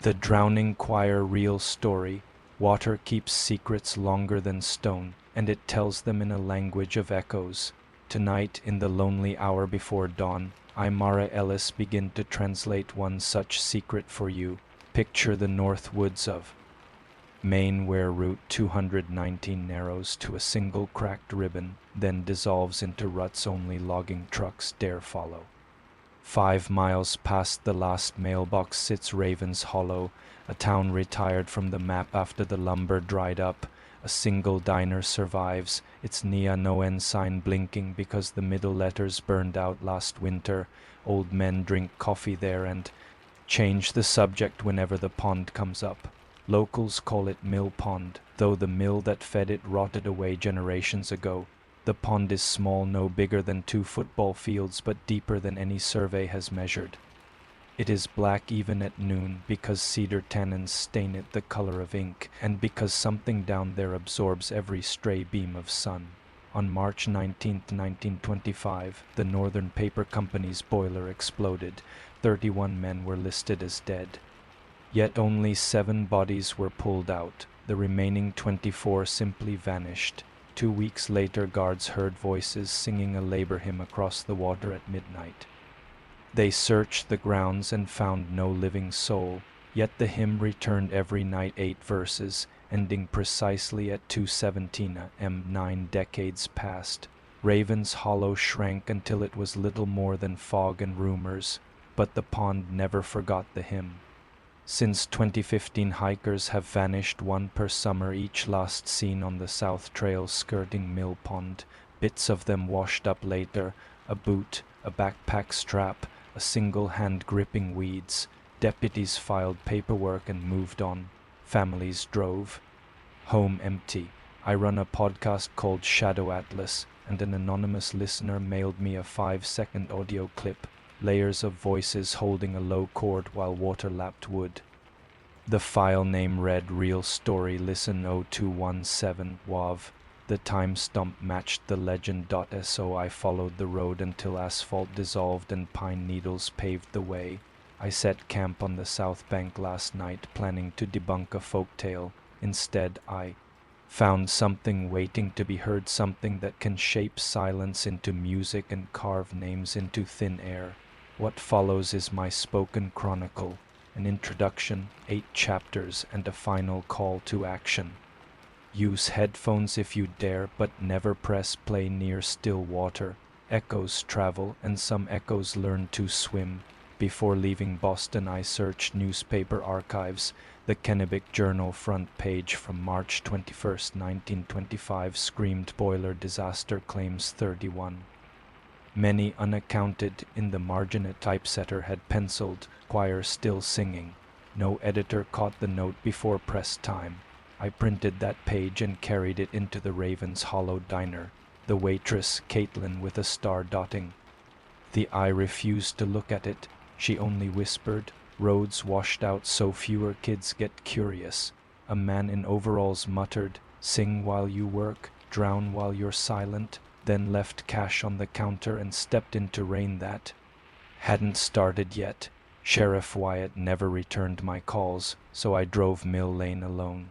The Drowning Choir real story. Water keeps secrets longer than stone, and it tells them in a language of echoes. Tonight, in the lonely hour before dawn, I, Mara Ellis, begin to translate one such secret for you. Picture the north woods of Maine, where Route 219 narrows to a single cracked ribbon, then dissolves into ruts only logging trucks dare follow. 5 miles past the last mailbox sits Raven's Hollow, a town retired from the map after the lumber dried up. A single diner survives, its neon sign blinking because the middle letters burned out last winter. Old men drink coffee there and change the subject whenever the pond comes up. Locals call it Mill Pond, though the mill that fed it rotted away generations ago. The pond is small, no bigger than 2 football fields, but deeper than any survey has measured. It is black even at noon because cedar tannins stain it the color of ink, and because something down there absorbs every stray beam of sun. On March 19, 1925, the Northern Paper Company's boiler exploded. 31 men were listed as dead. Yet only 7 bodies were pulled out. The remaining 24 simply vanished. 2 weeks later, guards heard voices singing a labor hymn across the water at midnight. They searched the grounds and found no living soul, yet the hymn returned every night 8 verses, ending precisely at 2:17 a.m. 9 decades passed. Raven's Hollow shrank until it was little more than fog and rumors, but the pond never forgot the hymn. Since 2015, hikers have vanished, 1 per summer, each last seen on the South Trail skirting Mill Pond. Bits of them washed up later, a boot, a backpack strap, a single hand gripping weeds. Deputies filed paperwork and moved on. Families drove. Home empty. I run a podcast called Shadow Atlas, and an anonymous listener mailed me a 5-second audio clip. Layers of voices holding a low chord while water lapped wood. The file name read Real Story Listen 0217 WAV. The timestamp matched the legend.so. I followed the road until asphalt dissolved and pine needles paved the way. I set camp on the south bank last night, planning to debunk a folktale. Instead, I found something waiting to be heard, something that can shape silence into music and carve names into thin air. What follows is my spoken chronicle, an introduction, 8 chapters, and a final call to action. Use headphones if you dare, but never press play near still water. Echoes travel, and some echoes learn to swim. Before leaving Boston, I searched newspaper archives. The Kennebec Journal front page from March 21, 1925 screamed boiler disaster claims 31. Many unaccounted. In the margin a typesetter had penciled, choir still singing. No editor caught the note before press time. I printed that page and carried it into the Raven's Hollow diner. The waitress, Caitlin, with a star dotting. The eye refused to look at it. She only whispered, "Roads washed out so fewer kids get curious." A man in overalls muttered, "Sing while you work, drown while you're silent," then left cash on the counter and stepped into rain that hadn't started yet. Sheriff Wyatt never returned my calls, so I drove Mill Lane alone.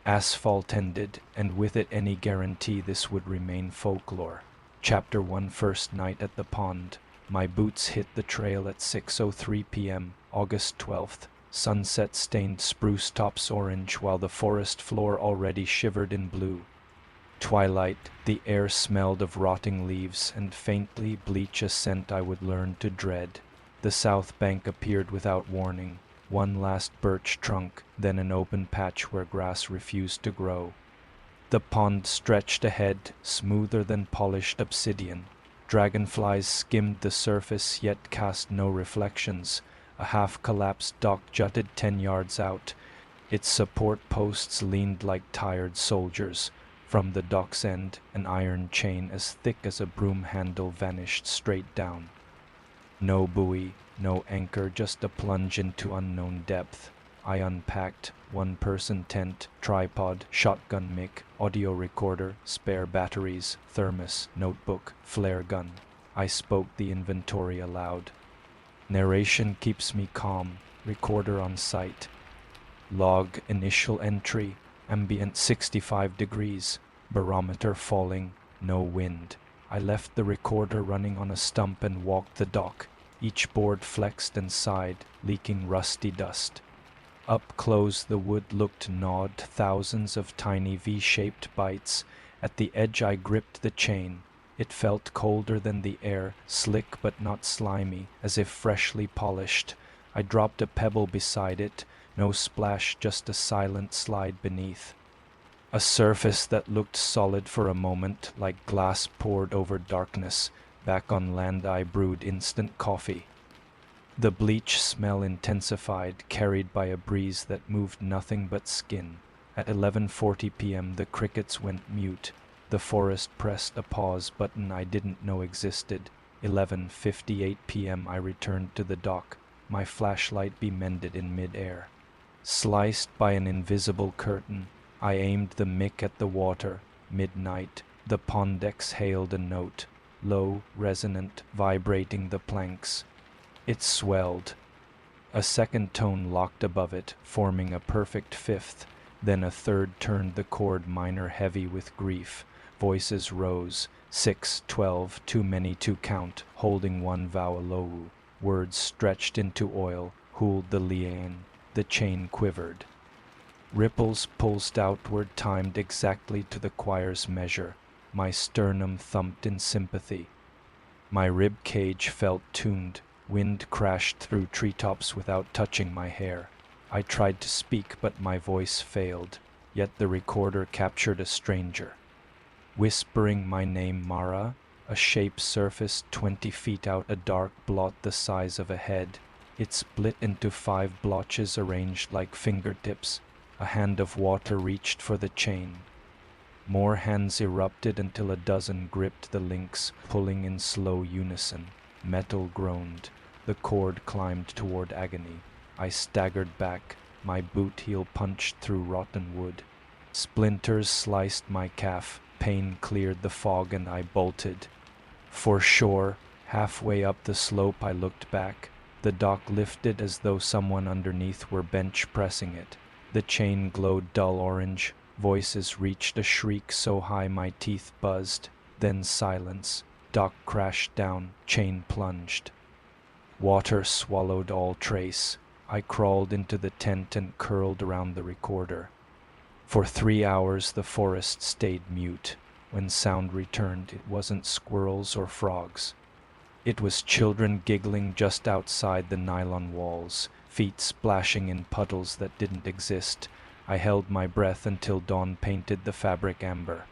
Asphalt ended, and with it any guarantee this would remain folklore. Chapter 1. First night at the pond. My boots hit the trail at 6:03 p.m., August 12th. Sunset stained spruce tops orange while the forest floor already shivered in blue. Twilight, the air smelled of rotting leaves and faintly bleach, a scent I would learn to dread. The south bank appeared without warning. 1 last birch trunk, then an open patch where grass refused to grow. The pond stretched ahead, smoother than polished obsidian. Dragonflies skimmed the surface yet cast no reflections. A half-collapsed dock jutted 10 yards out. Its support posts leaned like tired soldiers. From the dock's end, an iron chain as thick as a broom handle vanished straight down. No buoy, no anchor, just a plunge into unknown depth. I unpacked, 1-person tent, tripod, shotgun mic, audio recorder, spare batteries, thermos, notebook, flare gun. I spoke the inventory aloud. Narration keeps me calm. recorder on site. Log initial entry, ambient 65 degrees, barometer falling, no wind. I left the recorder running on a stump and walked the dock. Each board flexed and sighed, leaking rusty dust. Up close the wood looked gnawed, thousands of tiny V-shaped bites. At the edge I gripped the chain. It felt colder than the air, slick but not slimy, as if freshly polished. I dropped a pebble beside it, no splash, just a silent slide beneath. A surface that looked solid for a moment, like glass poured over darkness. Back on land I brewed instant coffee. The bleach smell intensified, carried by a breeze that moved nothing but skin. At 11:40 p.m. the crickets went mute. The forest pressed a pause button I didn't know existed. 11:58 p.m. I returned to the dock, my flashlight bemended in mid-air. Sliced by an invisible curtain, I aimed the mic at the water. Midnight, the pond exhaled a note, low, resonant, vibrating the planks. It swelled. A second tone locked above it, forming a perfect fifth. Then a third turned the chord minor heavy with grief. Voices rose. 6, 12, too many to count, holding one vow alou. Words stretched into oil, hooled the liane. The chain quivered. Ripples pulsed outward, timed exactly to the choir's measure. My sternum thumped in sympathy. My rib cage felt tuned. Wind crashed through treetops without touching my hair. I tried to speak, but my voice failed. Yet the recorder captured a stranger. Whispering my name, Mara, a shape surfaced 20 feet out, a dark blot the size of a head. It split into 5 blotches arranged like fingertips. A hand of water reached for the chain. More hands erupted until a dozen gripped the links, pulling in slow unison. Metal groaned. The cord climbed toward agony. I staggered back. My boot heel punched through rotten wood. Splinters sliced my calf. Pain cleared the fog and I bolted. For shore, halfway up the slope I looked back. The dock lifted as though someone underneath were bench pressing it. The chain glowed dull orange. Voices reached a shriek so high my teeth buzzed. Then silence. Dock crashed down. Chain plunged. Water swallowed all trace. I crawled into the tent and curled around the recorder. For 3 hours the forest stayed mute. When sound returned, it wasn't squirrels or frogs. It was children giggling just outside the nylon walls, feet splashing in puddles that didn't exist. I held my breath until dawn painted the fabric amber.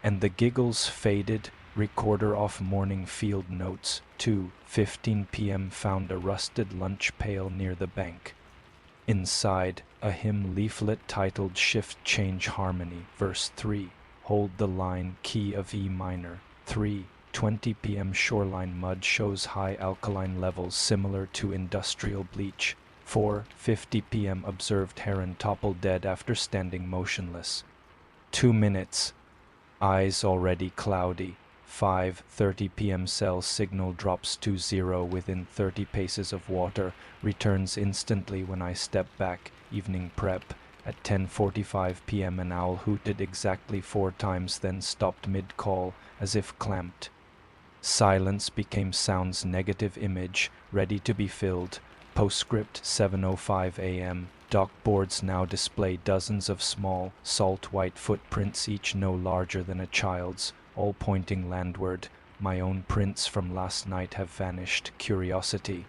And the giggles faded. Recorder off, morning field notes. 2:15 p.m. found a rusted lunch pail near the bank. Inside, a hymn leaflet titled Shift Change Harmony, verse 3. Hold the line, key of E minor. 3:20 p.m. shoreline mud shows high alkaline levels similar to industrial bleach. 4:50 p.m. observed heron topple dead after standing motionless. 2 minutes. Eyes already cloudy. 5:30 p.m. cell signal drops to 0 within 30 paces of water, returns instantly when I step back, evening prep. At 10:45 p.m. an owl hooted exactly 4 times, then stopped mid-call, as if clamped. Silence became sound's negative image, ready to be filled. Postscript 7:05 a.m. Dock boards now display dozens of small, salt-white footprints, each no larger than a child's, all pointing landward. My own prints from last night have vanished. Curiosity.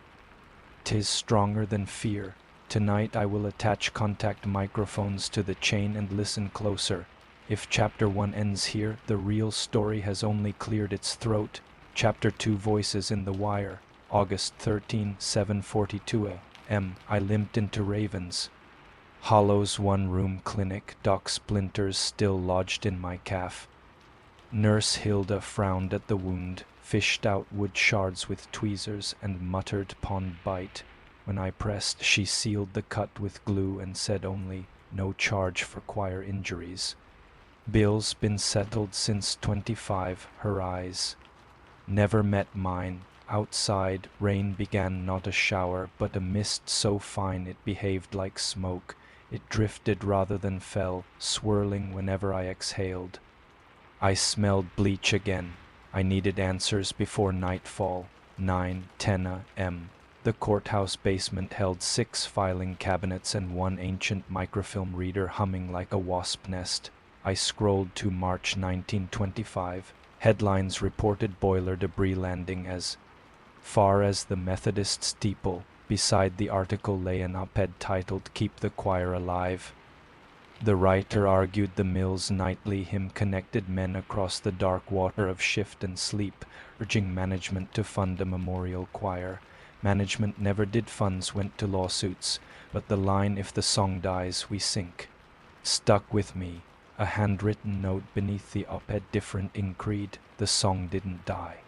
'Tis stronger than fear. Tonight I will attach contact microphones to the chain and listen closer. If Chapter 1 ends here, the real story has only cleared its throat. Chapter 2, Voices in the Wire. August 13, 7:42 a.m. I limped into Ravens. Hollow's one-room clinic. Dock splinters still lodged in my calf. Nurse Hilda frowned at the wound, fished out wood shards with tweezers, and muttered pond bite. When I pressed, she sealed the cut with glue and said only, no charge for choir injuries. Bill's been settled since 25, her eyes. Never met mine. Outside, rain began, not a shower, but a mist so fine it behaved like smoke. It drifted rather than fell, swirling whenever I exhaled. I smelled bleach again. I needed answers before nightfall. 9:10 a.m. The courthouse basement held 6 filing cabinets and 1 ancient microfilm reader humming like a wasp nest. I scrolled to March 1925. Headlines reported boiler debris landing as far as the Methodist steeple. Beside the article lay an op-ed titled "Keep the Choir Alive." The writer argued the mill's nightly hymn connected men across the dark water of shift and sleep, urging management to fund a memorial choir. Management never did. Funds went to lawsuits, but the line "If the song dies, we sink" stuck with me. A handwritten note beneath the op-ed, different in creed: the song didn't die.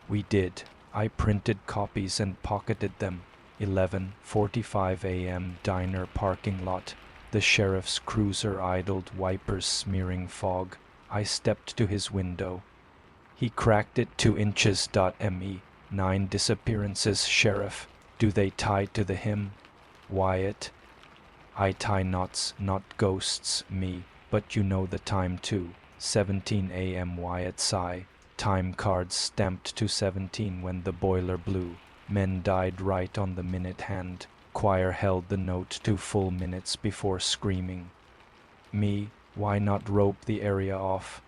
We did. I printed copies and pocketed them. 11:45 a.m. Diner parking lot. The sheriff's cruiser idled, wipers smearing fog. I stepped to his window. He cracked it 2 inches. Me. 9 disappearances, Sheriff. Do they tie to the hymn? Wyatt. I tie knots, not ghosts, me. But you know the time too. 17 a.m. Wyatt sigh. Time cards stamped to 17 when the boiler blew. Men died right on the minute hand. Choir held the note 2 full minutes before screaming. Me, why not rope the area off?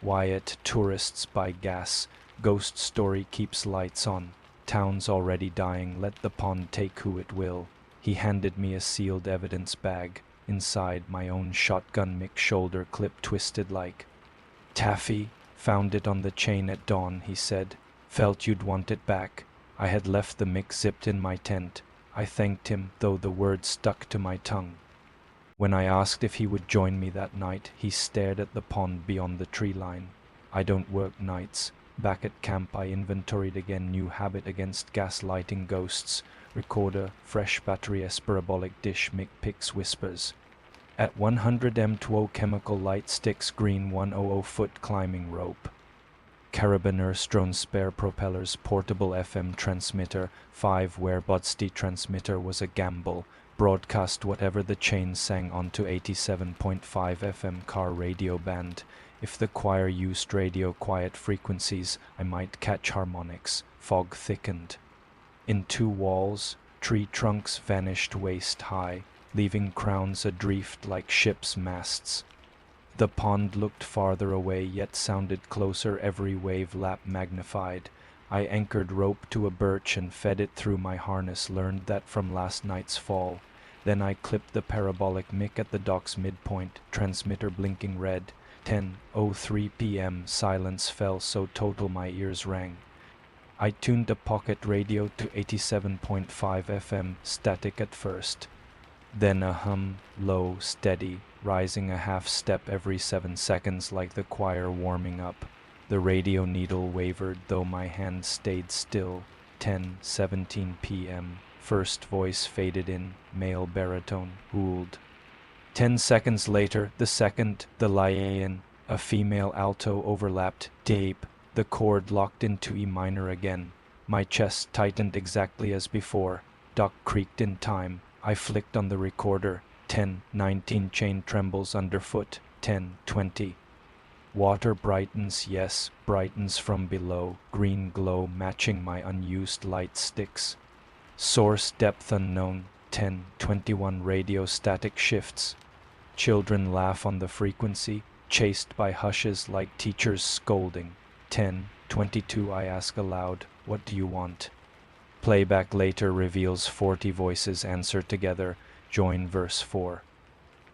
Wyatt, tourists buy gas. Ghost story keeps lights on. Town's already dying, let the pond take who it will. He handed me a sealed evidence bag. Inside, my own shotgun Mick shoulder clip twisted like taffy. Found it on the chain at dawn, he said. Felt you'd want it back. I had left the Mick zipped in my tent. I thanked him, though the words stuck to my tongue. When I asked if he would join me that night, he stared at the pond beyond the tree line. I don't work nights. Back at camp I inventoried again, new habit against gaslighting ghosts. Recorder, fresh battery, parabolic dish, Mick picks whispers. At 100 m2 chemical light sticks, green 100 foot climbing rope. Carabiners drone spare propellers, portable FM transmitter, 5 whereBodsty transmitter was a gamble. Broadcast whatever the chain sang onto 87.5 FM car radio band. If the choir used radio quiet frequencies, I might catch harmonics. Fog thickened. In 2 walls, tree trunks vanished waist high, leaving crowns adrift like ships' masts. The pond looked farther away, yet sounded closer, every wave lap magnified. I anchored rope to a birch and fed it through my harness, learned that from last night's fall. Then I clipped the parabolic mic at the dock's midpoint, transmitter blinking red. 10:03 p.m. Silence fell so total my ears rang. I tuned a pocket radio to 87.5 FM, static at first. Then a hum, low, steady, rising a half step every 7 seconds like the choir warming up. The radio needle wavered, though my hand stayed still. 10:17 p.m. First voice faded in, male baritone, hooled. 10 seconds later, the second, the Liaean, a female alto overlapped, deep. The chord locked into E minor again. My chest tightened exactly as before. Dock creaked in time. I flicked on the recorder. 10:19 chain trembles underfoot. 10:20. Water brightens, yes, brightens from below. Green glow matching my unused light sticks. Source depth unknown. 10:21 radio static shifts. Children laugh on the frequency, chased by hushes like teachers scolding. 10:22 I ask aloud, what do you want? Playback later reveals 40 voices answer together, join verse 4.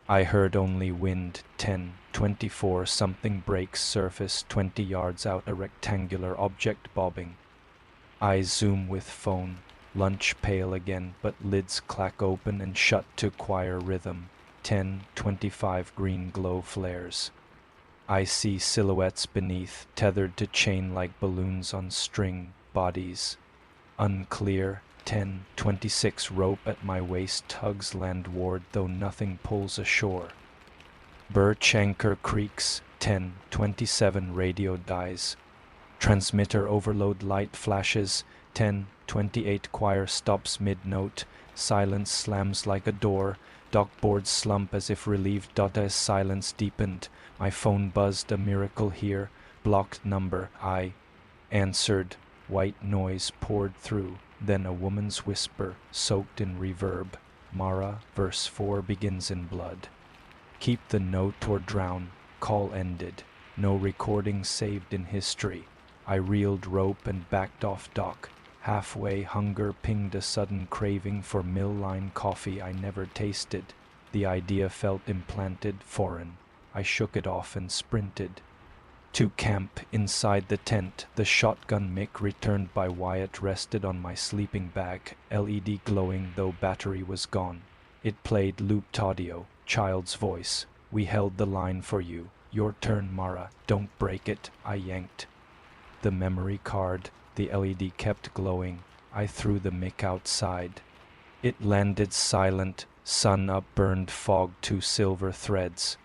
I heard only wind. 10:24 something breaks surface 20 yards out, a rectangular object bobbing. I zoom with phone, lunch pail again, but lids clack open and shut to choir rhythm. 10:25 green glow flares. I see silhouettes beneath, tethered to chain like balloons on string, bodies. Unclear. 10:26 rope at my waist tugs landward, though nothing pulls ashore. Birch anchor creaks. 10:27 radio dies. Transmitter overload, light flashes. 10:28 choir stops mid-note. Silence slams like a door. Dockboards slump as if relieved. As silence deepened. My phone buzzed, a miracle here. Blocked number. I answered. White noise poured through. Then a woman's whisper, soaked in reverb. Mara, verse 4 begins in blood. Keep the note or drown. Call ended. No recording saved in history. I reeled rope and backed off dock. Halfway, hunger pinged a sudden craving for mill-line coffee I never tasted. The idea felt implanted, foreign. I shook it off and sprinted. To camp, inside the tent, the shotgun mic returned by Wyatt rested on my sleeping bag, LED glowing though battery was gone. It played looped audio, child's voice. We held the line for you. Your turn, Mara. Don't break it. I yanked. The memory card, the LED kept glowing. I threw the mic outside. It landed silent, sun up, burned fog to silver threads.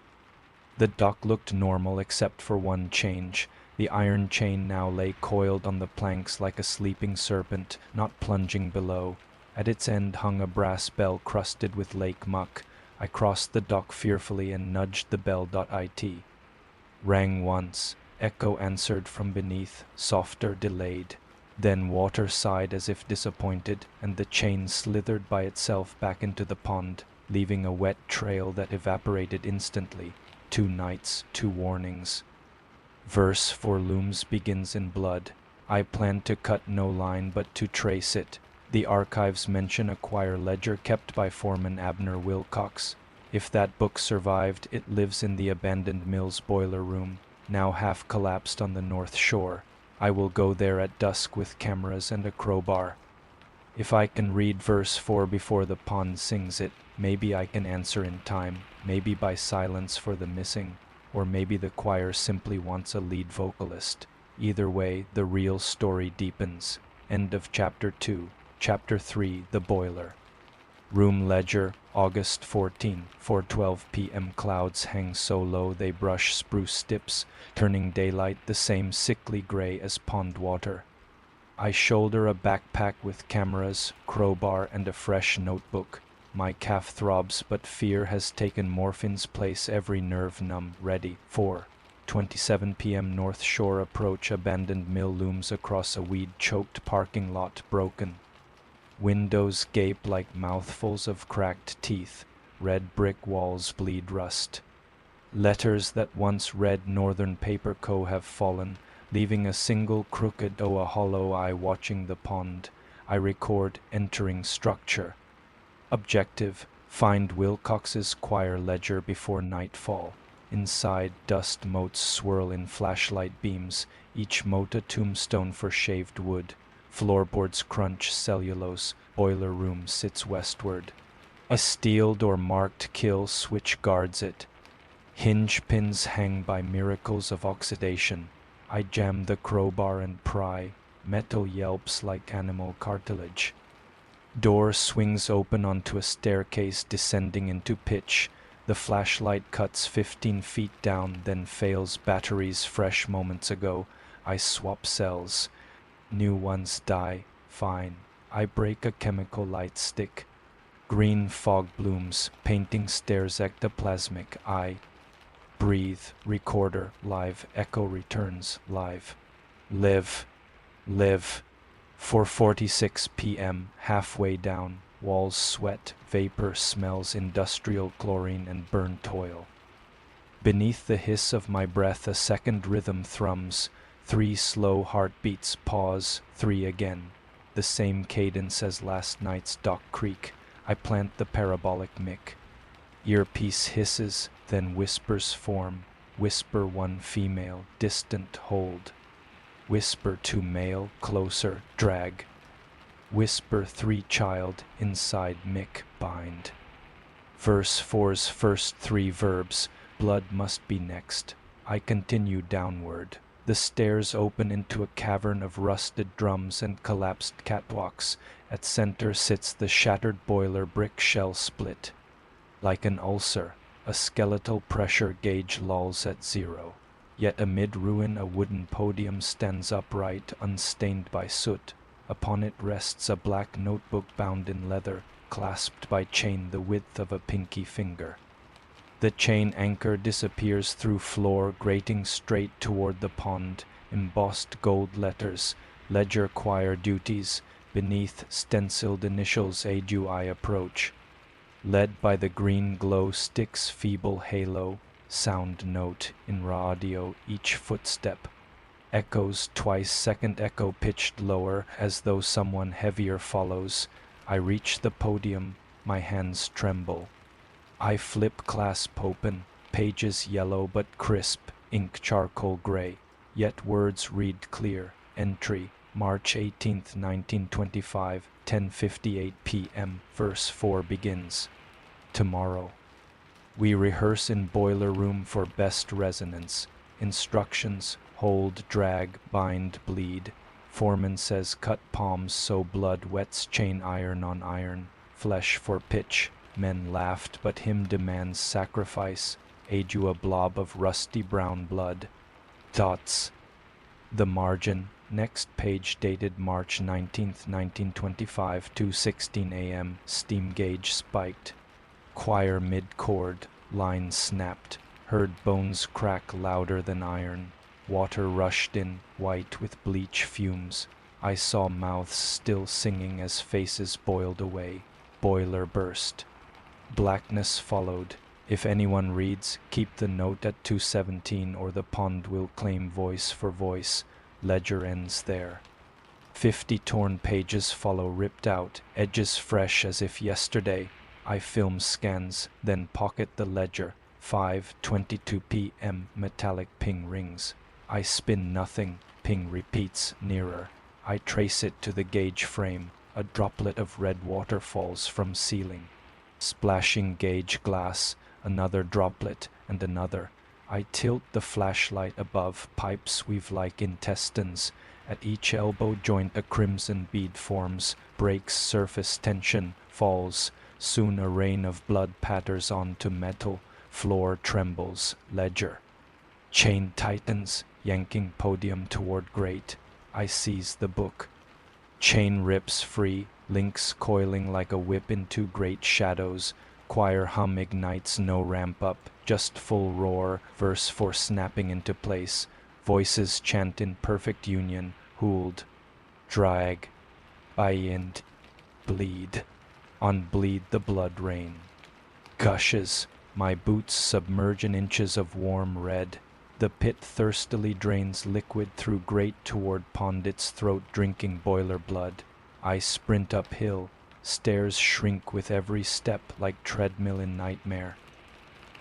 The dock looked normal except for one change. The iron chain now lay coiled on the planks like a sleeping serpent, not plunging below. At its end hung a brass bell crusted with lake muck. I crossed the dock fearfully and nudged the bell. It rang once. Echo answered from beneath, softer, delayed. Then water sighed as if disappointed, and the chain slithered by itself back into the pond, leaving a wet trail that evaporated instantly. 2 nights, 2 warnings. Verse 4 looms begins in blood. I planned to cut no line but to trace it. The archives mention a choir ledger kept by Foreman Abner Wilcox. If that book survived, it lives in the abandoned mill's boiler room, now half collapsed on the North Shore. I will go there at dusk with cameras and a crowbar. If I can read verse 4 before the pond sings it, maybe I can answer in time, maybe by silence for the missing, or maybe the choir simply wants a lead vocalist. Either way, the real story deepens. End of Chapter 2. Chapter 3, The Boiler. Room ledger, August 14, 4:12 p.m. Clouds hang so low they brush spruce tips, turning daylight the same sickly gray as pond water. I shoulder a backpack with cameras, crowbar, and a fresh notebook. My calf throbs, but fear has taken morphine's place, every nerve numb, ready. 4:27 p.m. North Shore approach, abandoned mill looms across a weed-choked parking lot, broken. Windows gape like mouthfuls of cracked teeth. Red brick walls bleed rust. Letters that once read Northern Paper Co. have fallen, leaving a single crooked a hollow eye watching the pond. I record entering structure. Objective: find Wilcox's choir ledger before nightfall. Inside, dust motes swirl in flashlight beams, each mote a tombstone for shaved wood. Floorboards crunch cellulose, boiler room sits westward. A steel door marked kill switch guards it. Hinge pins hang by miracles of oxidation. I jam the crowbar and pry. Metal yelps like animal cartilage. Door swings open onto a staircase descending into pitch. The flashlight cuts 15 feet down, then fails. Batteries fresh moments ago. I swap cells. New ones die. Fine. I break a chemical light stick. Green fog blooms, painting stairs ectoplasmic. I breathe. Recorder. Live. Echo returns. Live. Live. Live. 4:46 p.m. Halfway down. Walls sweat. Vapor smells industrial chlorine and burnt oil. Beneath the hiss of my breath a second rhythm thrums. 3 slow heartbeats, pause, 3 again. The same cadence as last night's Dock Creek. I plant the parabolic mic. Earpiece hisses, then whispers form. Whisper 1 female, distant, hold. Whisper 2 male, closer, drag. Whisper 3 child, inside mic, bind. Verse 4's first 3 verbs, blood must be next. I continue downward. The stairs open into a cavern of rusted drums and collapsed catwalks. At center sits the shattered boiler, brick shell split. Like an ulcer, a skeletal pressure gauge lolls at 0. Yet amid ruin a wooden podium stands upright, unstained by soot. Upon it rests a black notebook bound in leather, clasped by chain the width of a pinky finger. The chain anchor disappears through floor, grating straight toward the pond. Embossed gold letters, ledger choir duties, beneath stenciled initials adu I approach. Led by the green glow stick's feeble halo, sound note in raw audio each footstep. Echoes twice, second echo pitched lower as though someone heavier follows. I reach the podium, my hands tremble. I flip clasp open, pages yellow but crisp, ink charcoal gray. Yet words read clear. Entry, March 18th, 1925, 10:58 p.m. Verse 4 begins. Tomorrow. We rehearse in boiler room for best resonance. Instructions, hold, drag, bind, bleed. Foreman says cut palms so blood wets chain iron on iron. Flesh for pitch. Men laughed, but him demands sacrifice. Adu a blob of rusty brown blood. Dots. The margin. Next page dated March 19th, 1925, 2:16 a.m. Steam gauge spiked. Choir mid-chord. Line snapped. Heard bones crack louder than iron. Water rushed in, white with bleach fumes. I saw mouths still singing as faces boiled away. Boiler burst. Blackness followed. If anyone reads, keep the note at 217 or the pond will claim voice for voice. Ledger ends there. 50 torn pages follow ripped out, edges fresh as if yesterday. I film scans, then pocket the ledger. 5:22 p.m. Metallic ping rings. I spin nothing. Ping repeats, nearer. I trace it to the gauge frame. A droplet of red water falls from ceiling. Splashing gauge glass, another droplet, and another. I tilt the flashlight above, pipes weave like intestines. At each elbow joint a crimson bead forms, breaks surface tension, falls. Soon a rain of blood patters onto metal, floor trembles, ledger. Chain tightens, yanking podium toward grate. I seize the book. Chain rips free, links coiling like a whip into great shadows. Choir hum ignites, no ramp up, just full roar, verse 4 snapping into place. Voices chant in perfect union, hooled. Drag. Bind. Bleed. On bleed the blood rain. Gushes. My boots submerge in inches of warm red. The pit thirstily drains liquid through grate toward pondit's throat, drinking boiler blood. I sprint uphill. Stairs shrink with every step like treadmill in nightmare.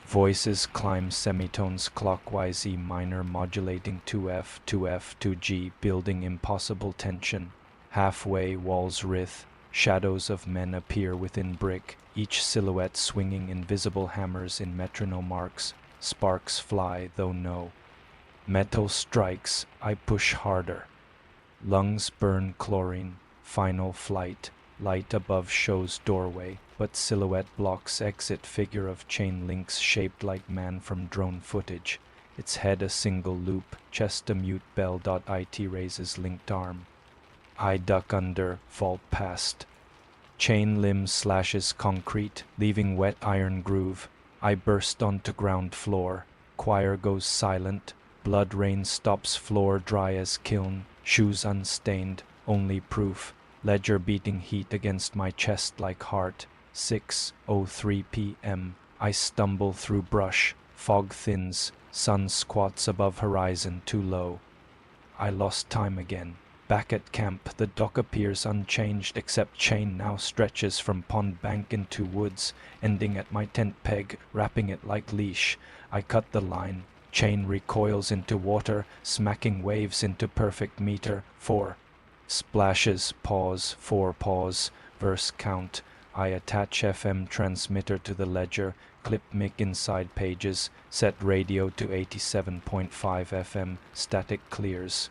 Voices climb semitones clockwise, E minor modulating 2F, 2F, 2G, building impossible tension. Halfway, walls writhe. Shadows of men appear within brick, each silhouette swinging invisible hammers in metronome marks. Sparks fly, though no. Metal strikes, I push harder. Lungs burn chlorine, final flight. Light above shows doorway, but silhouette blocks exit, figure of chain links shaped like man from drone footage. Its head a single loop, chest a mute bell. It raises linked arm. I duck under, vault past. Chain limb slashes concrete, leaving wet iron groove. I burst onto ground floor. Choir goes silent. Blood rain stops, floor dry as kiln. Shoes unstained, only proof. Ledger beating heat against my chest like heart. 6:03 p.m. I stumble through brush. Fog thins. Sun squats above horizon, too low. I lost time again. Back at camp, the dock appears unchanged, except chain now stretches from pond bank into woods, ending at my tent peg, wrapping it like leash. I cut the line. Chain recoils into water, smacking waves into perfect meter. 4. Splashes, pause, 4 pause, verse count. I attach FM transmitter to the ledger, clip mic inside pages, set radio to 87.5 FM, static clears.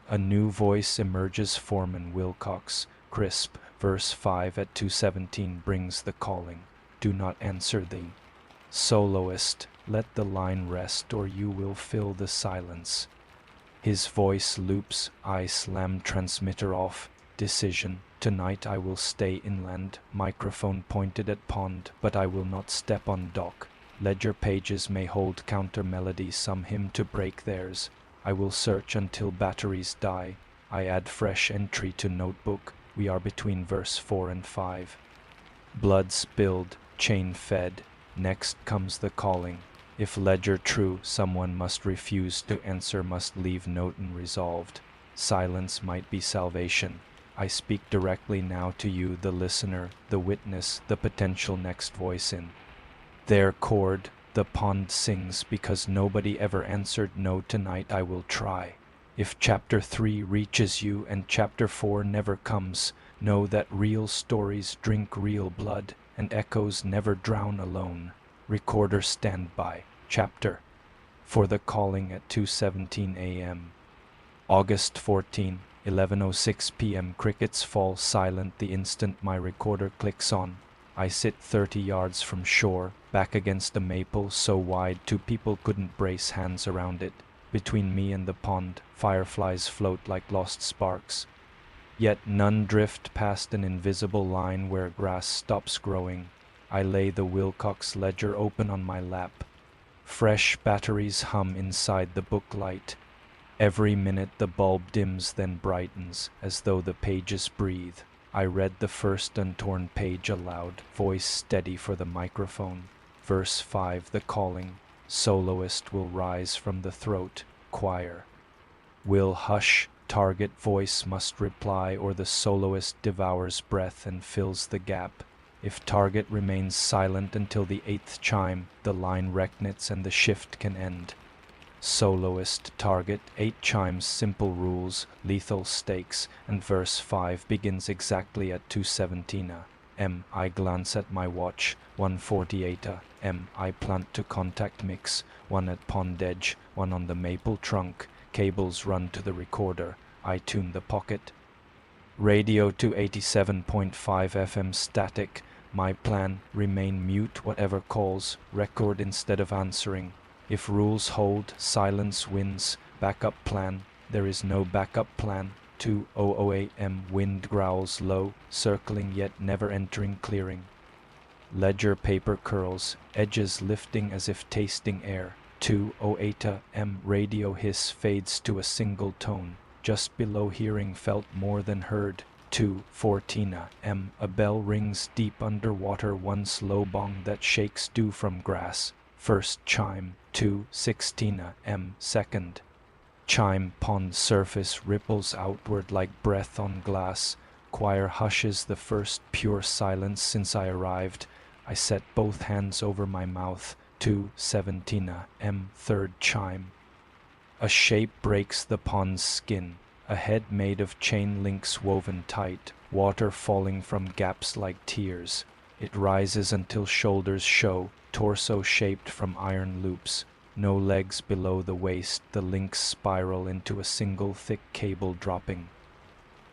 A new voice emerges, Foreman Wilcox, crisp, verse 5 at 2:17 brings the calling. Do not answer thee. Soloist, let the line rest or you will fill the silence. His voice loops, I slam transmitter off. Decision, tonight I will stay inland, microphone pointed at pond, but I will not step on dock. Ledger pages may hold counter melody, some hymn to break theirs. I will search until batteries die. I add fresh entry to notebook. We are between verse 4 and 5. Blood spilled, chain fed. Next comes the calling. If ledger true, someone must refuse to answer, must leave note unresolved. Silence might be salvation. I speak directly now to you, the listener, the witness, the potential next voice in their chord. The pond sings because nobody ever answered no. Tonight I will try. If chapter 3 reaches you and chapter 4 never comes, know that real stories drink real blood and echoes never drown alone. Recorder stand by. Chapter for the calling at 2:17 a.m. August 14, 11:06 p.m. Crickets fall silent the instant my recorder clicks on. I sit 30 yards from shore, back against a maple so wide 2 people couldn't brace hands around it. Between me and the pond, fireflies float like lost sparks. Yet none drift past an invisible line where grass stops growing. I lay the Wilcox ledger open on my lap. Fresh batteries hum inside the book light. Every minute the bulb dims then brightens, as though the pages breathe. I read the first untorn page aloud, voice steady for the microphone. Verse 5, the calling. Soloist will rise from the throat. Choir will hush. Target voice must reply, or the soloist devours breath and fills the gap. If target remains silent until the 8th chime, the line reknits and the shift can end. Soloist, target, 8 chimes, simple rules, lethal stakes, and verse 5 begins exactly at 2:17 a.m. I glance at my watch, 1:48 a.m. I plant to contact mix, 1 at pond edge, 1 on the maple trunk. Cables run to the recorder. I tune the pocket. Radio to 87.5 FM static. My plan, remain mute whatever calls, record instead of answering. If rules hold, silence wins. Backup plan, there is no backup plan. 2:00 a.m. wind growls low, circling yet never entering clearing. Ledger paper curls, edges lifting as if tasting air. 2:08 a.m. radio hiss fades to a single tone. Just below hearing felt more than heard. 2:14 a.m. a bell rings deep underwater, one slow bong that shakes dew from grass. First chime. 2:16 a.m. second chime. Pond surface ripples outward like breath on glass. Choir hushes, the first pure silence since I arrived. I set both hands over my mouth. 2:17 a.m. third chime. A shape breaks the pond's skin, a head made of chain links woven tight, water falling from gaps like tears. It rises until shoulders show, torso shaped from iron loops. No legs below the waist, the links spiral into a single thick cable dropping.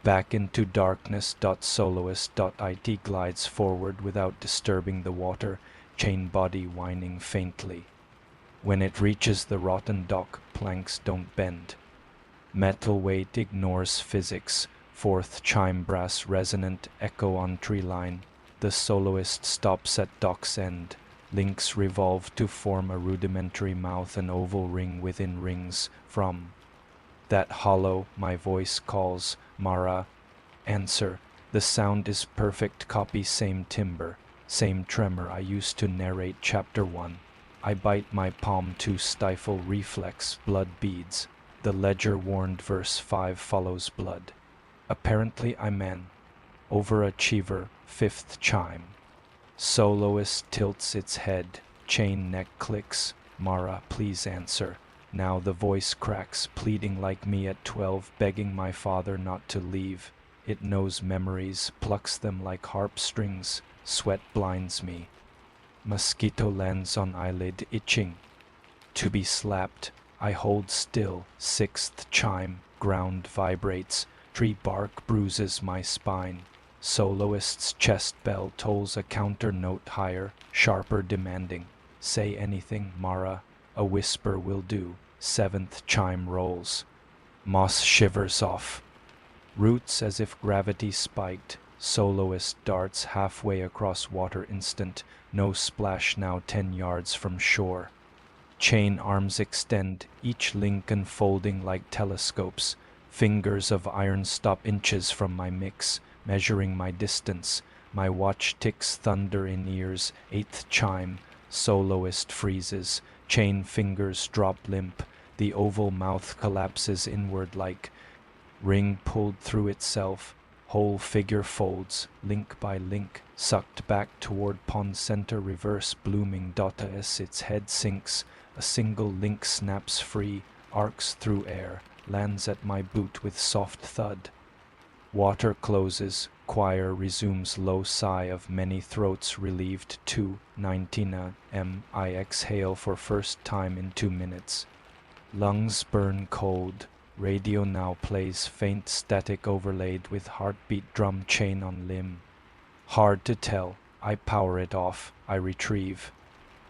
Back into darkness. Soloist.it glides forward without disturbing the water, chain body whining faintly. When it reaches the rotten dock, planks don't bend. Metal weight ignores physics. Fourth chime, brass resonant, echo on tree line. The soloist stops at dock's end. Links revolve to form a rudimentary mouth, an oval ring within rings. From that hollow, my voice calls, Mara. Answer. The sound is perfect copy, same timbre, same tremor I used to narrate chapter 1. I bite my palm to stifle reflex, blood beads. The ledger warned verse 5 follows blood. Apparently I'm an overachiever. 5th chime. Soloist tilts its head, chain neck clicks. Mara, please answer. Now the voice cracks, pleading like me at 12, begging my father not to leave. It knows memories, plucks them like harp strings. Sweat blinds me. Mosquito lands on eyelid, itching. To be slapped. I hold still. 6th chime. Ground vibrates. Tree bark bruises my spine. Soloist's chest bell tolls a counter note higher, sharper, demanding. Say anything, Mara. A whisper will do. Seventh chime rolls. Moss shivers off. Roots as if gravity spiked. Soloist darts halfway across water instant. No splash now 10 yards from shore. Chain arms extend, each link unfolding like telescopes. Fingers of iron stop inches from my mix, measuring my distance. My watch ticks thunder in ears, eighth chime. Soloist freezes, chain fingers drop limp. The oval mouth collapses inward like ring pulled through itself. Whole figure folds, link by link, sucked back toward pond center reverse blooming dota as its head sinks. A single link snaps free, arcs through air, lands at my boot with soft thud. Water closes, choir resumes low sigh of many throats relieved 2:19 am. I exhale for first time in 2 minutes. Lungs burn cold. Radio now plays faint static overlaid with heartbeat drum chain on limb. Hard to tell. I power it off. I retrieve.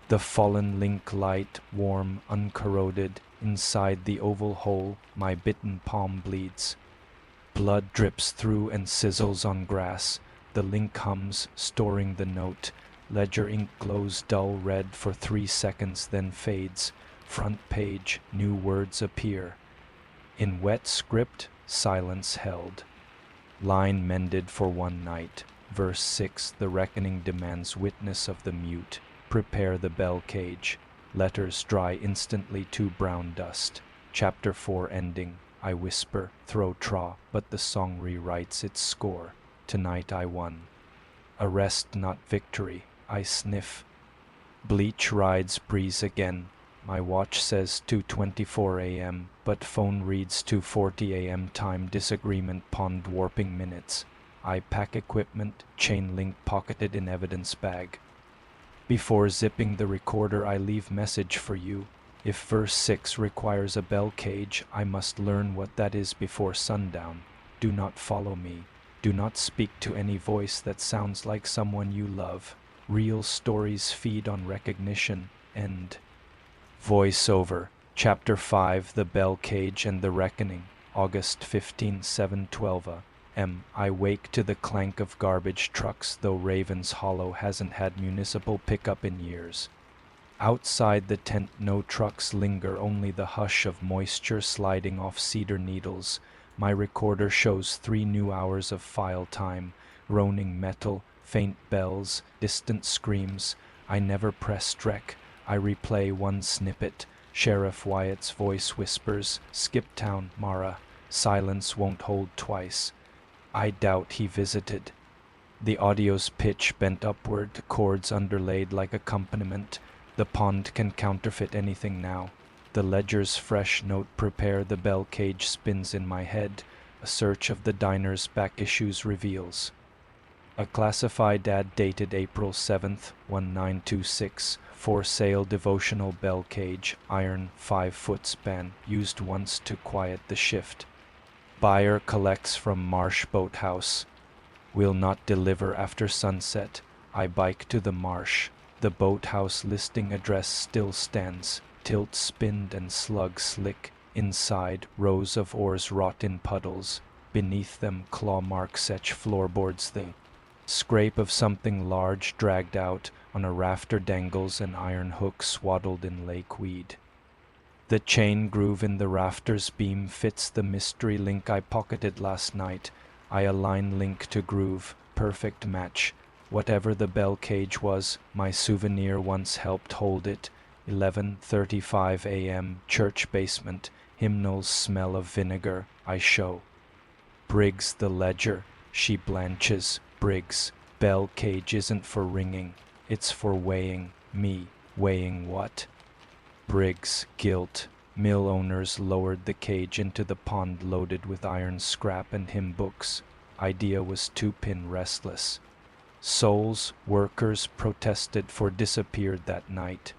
The fallen link light, warm, uncorroded, inside the oval hole, my bitten palm bleeds. Blood drips through and sizzles on grass. The link hums, storing the note. Ledger ink glows dull red for 3 seconds, then fades. Front page, new words appear. In wet script, silence held. Line mended for one night. Verse 6, the reckoning demands witness of the mute. Prepare the bell cage. Letters dry instantly to brown dust. Chapter 4 ending. I whisper, throw tra, but the song rewrites its score. Tonight I won. Arrest not victory. I sniff. Bleach rides breeze again. My watch says 2:24 a.m., but phone reads 2:40 a.m. Time disagreement pond warping minutes. I pack equipment, chain link pocketed in evidence bag. Before zipping the recorder I leave message for you. If verse 6 requires a bell cage, I must learn what that is before sundown. Do not follow me. Do not speak to any voice that sounds like someone you love. Real stories feed on recognition. End. Voiceover. Chapter 5 The Bell Cage and the Reckoning. August 15, 7:12 am. I wake to the clank of garbage trucks, though Ravens Hollow hasn't had municipal pickup in years. Outside the tent no trucks linger, only the hush of moisture sliding off cedar needles. My recorder shows 3 new hours of file time. Groaning metal, faint bells, distant screams. I never press rec. I replay one snippet. Sheriff Wyatt's voice whispers, "Skip town, Mara. Silence won't hold twice." I doubt he visited. The audio's pitch bent upward, chords underlaid like accompaniment. The pond can counterfeit anything now. The ledger's fresh note prepare the bell cage spins in my head. A search of the diner's back issues reveals. A classified ad dated April 7th, 1926. For sale devotional bell cage, iron 5-foot span, used once to quiet the shift. Buyer collects from Marsh Boathouse. Will not deliver after sunset. I bike to the marsh. The boathouse listing address still stands. Tilt spinned and slug slick. Inside, rows of oars rot in puddles. Beneath them, claw marks etch floorboards. The scrape of something large dragged out. On a rafter dangles an iron hook swaddled in lake weed. The chain groove in the rafter's beam fits the mystery link I pocketed last night. I align link to groove, perfect match. Whatever the bell cage was, my souvenir once helped hold it. 11:35 a.m., church basement, hymnals smell of vinegar, I show. Briggs the ledger, she blanches, Briggs, bell cage isn't for ringing. It's for weighing, me, weighing what? Briggs, guilt. Mill owners lowered the cage into the pond loaded with iron scrap and hymn books. Idea was 2-pin restless. Souls, workers protested for disappeared that night.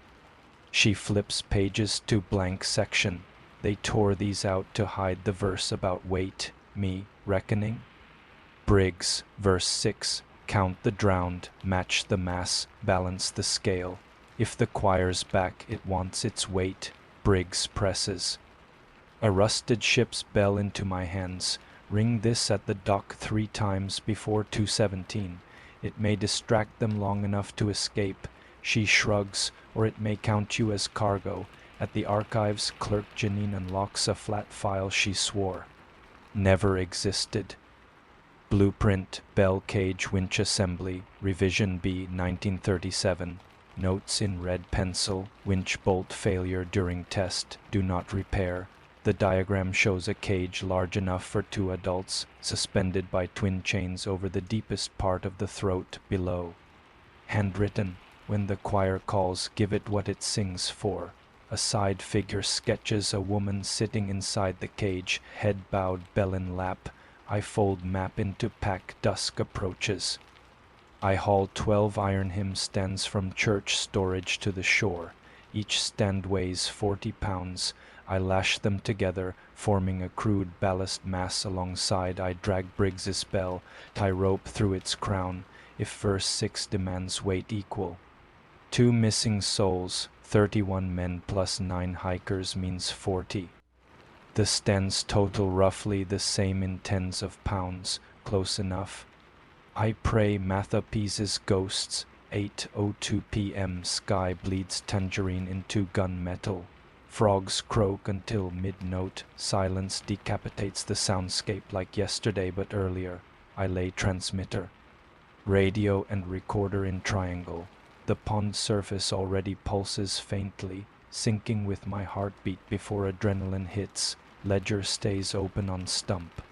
She flips pages to blank section. They tore these out to hide the verse about weight, me, reckoning. Briggs, verse 6. Count the drowned, match the mass, balance the scale. If the choir's back, it wants its weight. Briggs presses a rusted ship's bell into my hands. Ring this at the dock 3 times before 2:17. It may distract them long enough to escape. She shrugs, or it may count you as cargo. At the archives, clerk Janine unlocks a flat file she swore never existed. Blueprint, bell cage winch assembly, revision B 1937. Notes in red pencil, winch bolt failure during test, do not repair. The diagram shows a cage large enough for 2 adults, suspended by twin chains over the deepest part of the throat below. Handwritten, when the choir calls, give it what it sings for. A side figure sketches a woman sitting inside the cage, head bowed, bell in lap. I fold map into pack, dusk approaches. I haul 12 iron hymn stands from church storage to the shore. Each stand weighs 40 pounds. I lash them together, forming a crude ballast mass alongside. I drag Briggs's bell, tie rope through its crown. If verse 6 demands weight equal. 2 missing souls, 31 men plus 9 hikers means 40. The stands total roughly the same in tens of pounds, close enough. I pray math appeases ghosts. 8:02 p.m. Sky bleeds tangerine into gunmetal. Frogs croak until mid-note. Silence decapitates the soundscape like yesterday but earlier. I lay transmitter, radio and recorder in triangle. The pond surface already pulses faintly, syncing with my heartbeat before adrenaline hits. Ledger stays open on stump.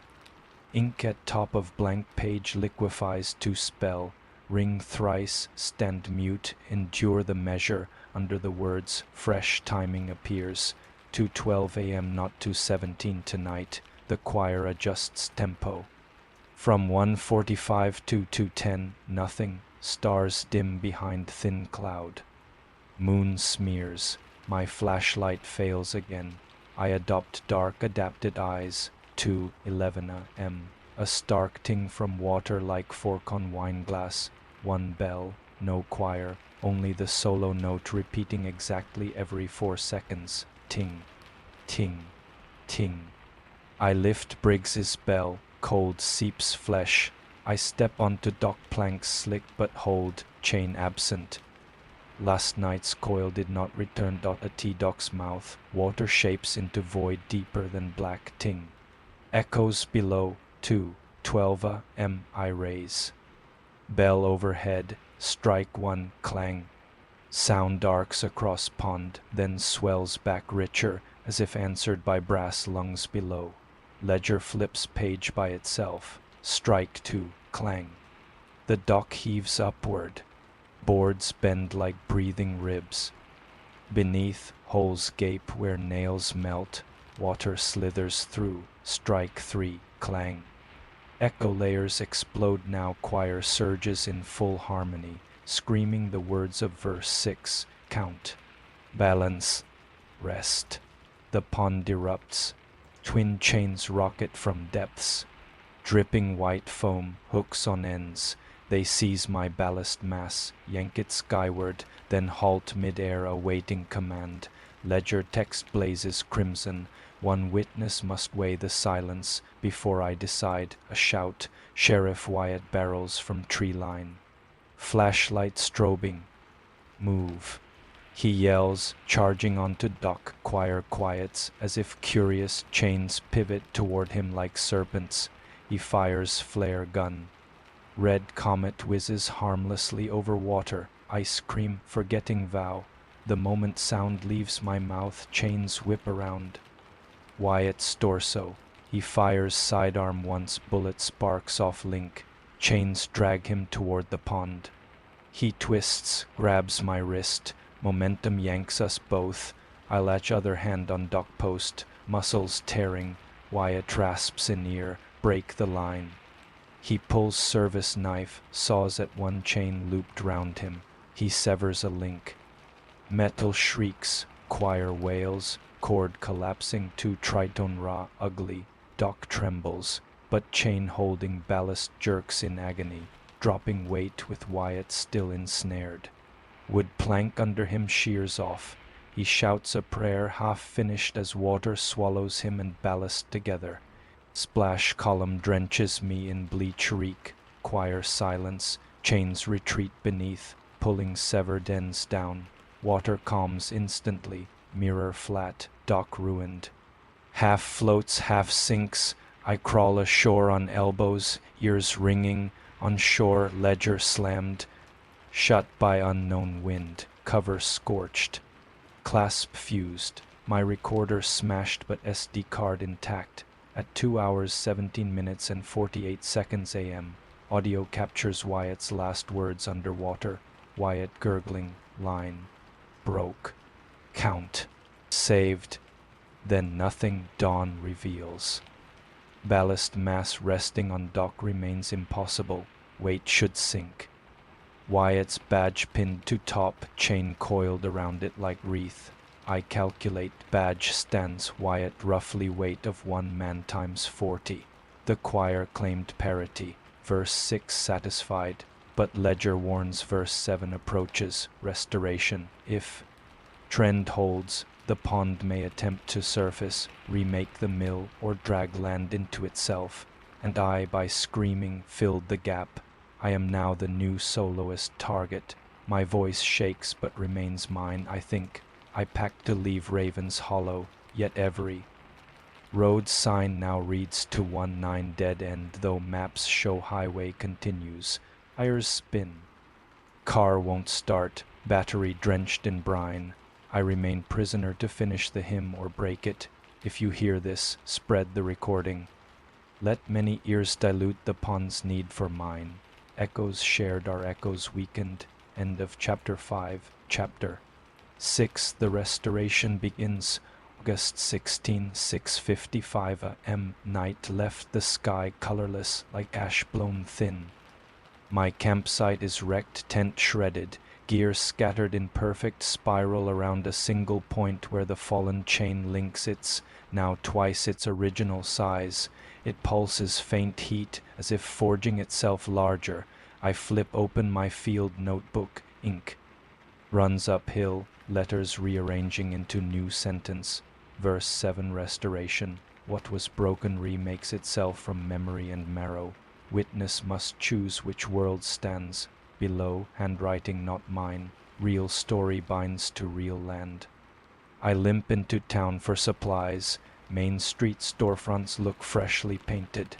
Ink at top of blank page liquefies to spell. Ring thrice, stand mute, endure the measure. Under the words, fresh timing appears. 2:12 a.m. not 2:17 tonight. The choir adjusts tempo. From 1:45 to 2:10, nothing. Stars dim behind thin cloud. Moon smears. My flashlight fails again. I adopt dark adapted eyes. 2:11 a.m. A stark ting from water like fork on wine glass. 1 bell, no choir, only the solo note repeating exactly every 4 seconds. Ting, ting, ting. I lift Briggs's bell. Cold seeps flesh. I step onto dock planks slick but hold, chain absent. Last night's coil did not return. A T-dock's mouth. Water shapes into void deeper than black ting. Echoes below. 2:12 a.m. I raise. Bell overhead. Strike 1, clang. Sound arcs across pond, then swells back richer, as if answered by brass lungs below. Ledger flips page by itself. Strike 2, clang. The dock heaves upward. Boards bend like breathing ribs. Beneath, holes gape where nails melt. Water slithers through. Strike 3, clang. Echo layers explode now. Choir surges in full harmony, screaming the words of verse 6. Count. Balance. Rest. The pond erupts. Twin chains rocket from depths. Dripping white foam, hooks on ends. They seize my ballast mass, yank it skyward, then halt mid-air awaiting command. Ledger text blazes crimson. 1 witness must weigh the silence before I decide. A shout. Sheriff Wyatt barrels from tree line. Flashlight strobing. Move. He yells, charging onto dock. Choir quiets, as if curious. Chains pivot toward him like serpents. He fires flare gun. Red comet whizzes harmlessly over water. I scream, forgetting vow. The moment sound leaves my mouth, chains whip around. Wyatt's torso. He fires sidearm once, bullet sparks off link. Chains drag him toward the pond. He twists, grabs my wrist. Momentum yanks us both. I latch other hand on dock post, muscles tearing. Wyatt rasps in ear, break the line. He pulls service knife, saws at 1 chain looped round him. He severs a link. Metal shrieks, choir wails, cord collapsing to tritone raw, ugly. Dock trembles, but chain holding ballast jerks in agony, dropping weight with Wyatt still ensnared. Wood plank under him shears off. He shouts a prayer half finished as water swallows him and ballast together. Splash column drenches me in bleach reek. Choir silence. Chains retreat beneath, pulling severed ends down. Water calms instantly. Mirror flat. Dock ruined. Half floats, half sinks. I crawl ashore on elbows, ears ringing. On shore, ledger slammed. Shut by unknown wind. Cover scorched. Clasp fused. My recorder smashed but SD card intact. At 2 hours 17 minutes and 48 seconds AM. Audio captures Wyatt's last words underwater. Wyatt gurgling. Line. Broke. Count. Saved. Then nothing. Dawn reveals. Ballast mass resting on dock remains impossible. Weight should sink. Wyatt's badge pinned to top, chain coiled around it like wreath. I calculate badge stands Wyatt roughly weight of 1 man times 40. The choir claimed parity. Verse 6 satisfied, but ledger warns verse 7 approaches restoration. If trend holds, the pond may attempt to surface, remake the mill, or drag land into itself. And I, by screaming, filled the gap. I am now the new soloist target. My voice shakes but remains mine, I think. I pack to leave Raven's Hollow, yet every road sign now reads to 19 dead end, though maps show highway continues. Tires spin. Car won't start, battery drenched in brine. I remain prisoner to finish the hymn or break it. If you hear this, spread the recording. Let many ears dilute the pond's need for mine. Echoes shared are echoes weakened. End of chapter 5. Chapter 6. The restoration begins. August 16, 6:55 a.m. Night left the sky colorless like ash blown thin. My campsite is wrecked, tent shredded, gear scattered in perfect spiral around a single point where the fallen chain links its, now twice its original size. It pulses faint heat as if forging itself larger. I flip open my field notebook, ink runs uphill, letters rearranging into new sentence. Verse 7 restoration. What was broken remakes itself from memory and marrow. Witness must choose which world stands. Below, handwriting not mine. Real story binds to real land. I limp into town for supplies. Main Street storefronts look freshly painted.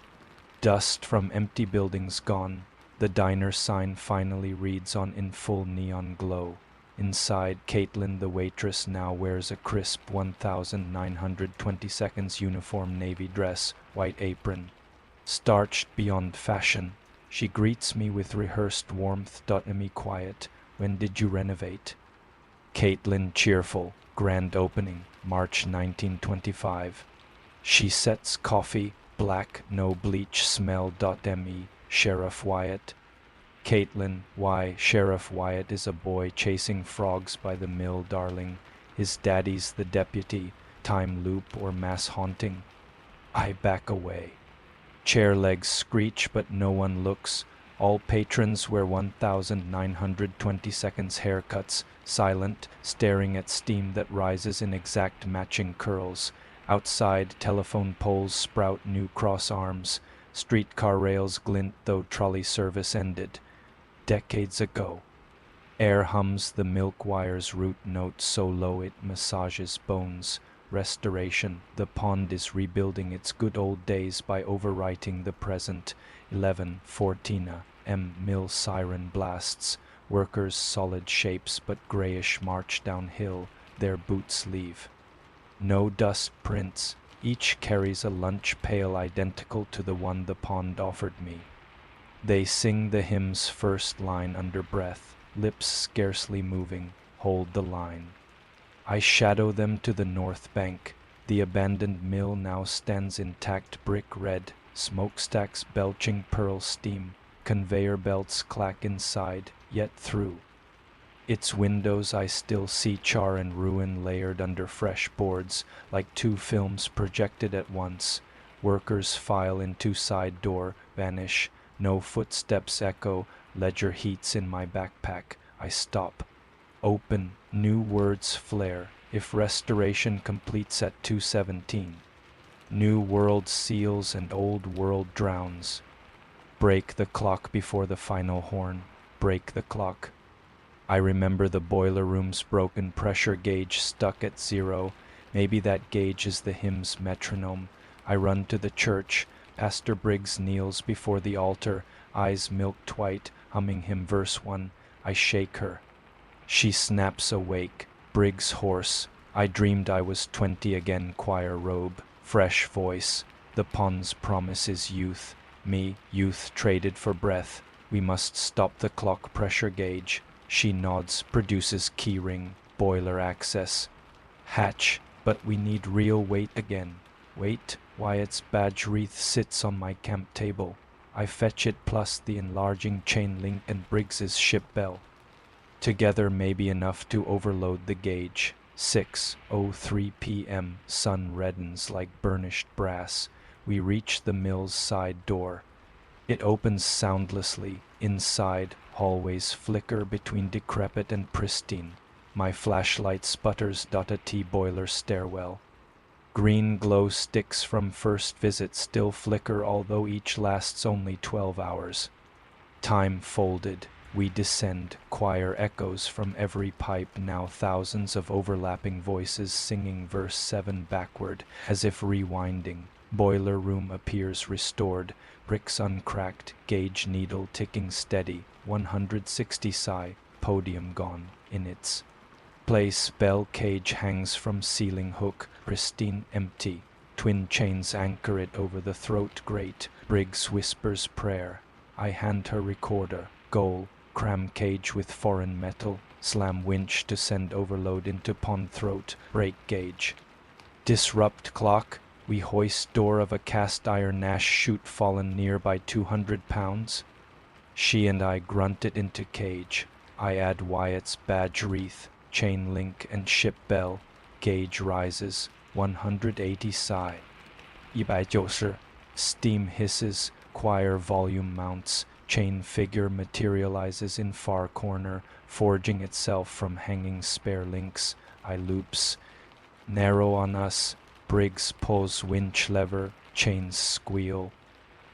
Dust from empty buildings gone. The diner sign finally reads on in full neon glow. Inside, Caitlin, the waitress, now wears a crisp 1920 seconds uniform navy dress, white apron. Starched beyond fashion, she greets me with rehearsed warmth. Me quiet. When did you renovate? Caitlin cheerful. Grand opening, March 1925. She sets coffee, black, no bleach smell. Me, Sheriff Wyatt. Caitlin, why, Sheriff Wyatt is a boy chasing frogs by the mill, darling. His daddy's the deputy. Time loop or mass haunting? I back away. Chair legs screech but no one looks. All patrons wear 1920 seconds haircuts, silent, staring at steam that rises in exact matching curls. Outside, telephone poles sprout new cross arms. Streetcar rails glint though trolley service ended. Decades ago. Air hums the milk wire's root note so low it massages bones. Restoration. The pond is rebuilding its good old days by overwriting the present. 11:14 m. Mill siren blasts. Workers solid shapes but grayish march downhill. Their boots leave. No dust prints. Each carries a lunch pail identical to the one the pond offered me. They sing the hymn's first line under breath, lips scarcely moving, hold the line. I shadow them to the north bank. The abandoned mill now stands intact, brick red, smokestacks belching pearl steam, conveyor belts clack inside, yet through its windows I still see char and ruin layered under fresh boards, like two films projected at once. Workers file into side door, vanish. No footsteps echo, ledger heats in my backpack. I stop. Open, new words flare, if restoration completes at 2:17. New world seals and old world drowns. Break the clock before the final horn. Break the clock. I remember the boiler room's broken pressure gauge stuck at 0. Maybe that gauge is the hymn's metronome. I run to the church. Pastor Briggs kneels before the altar, eyes milked white, humming hymn verse 1. I shake her. She snaps awake. Briggs hoarse. I dreamed I was 20 again. Choir robe, fresh voice. The pond's promise is youth. Me, youth traded for breath. We must stop the clock pressure gauge. She nods, produces keyring, boiler access. Hatch, but we need real weight again. Weight? Wyatt's badge wreath sits on my camp table. I fetch it plus the enlarging chain link and Briggs's ship bell. Together may be enough to overload the gauge. 6:03 p.m. Sun reddens like burnished brass. We reach the mill's side door. It opens soundlessly. Inside, hallways flicker between decrepit and pristine. My flashlight sputters. A T boiler stairwell. Green glow sticks from first visit still flicker, although each lasts only 12 hours. Time folded. We descend. Choir echoes from every pipe, now thousands of overlapping voices singing verse 7 backward, as if rewinding. Boiler room appears restored. Bricks uncracked, gauge needle ticking steady. 160 psi, podium gone. In its place, bell cage hangs from ceiling hook, pristine empty. Twin chains anchor it over the throat grate. Briggs whispers prayer. I hand her recorder. Goal, cram cage with foreign metal. Slam winch to send overload into pond throat. Break gauge. Disrupt clock. We hoist door of a cast iron Nash chute fallen near by 200 pounds. She and I grunt it into cage. I add Wyatt's badge wreath, chain link and ship bell. Gauge rises, 180 psi. 190. Steam hisses, choir volume mounts. Chain figure materializes in far corner, forging itself from hanging spare links. I loops. Narrow on us. Briggs pulls winch lever, chains squeal.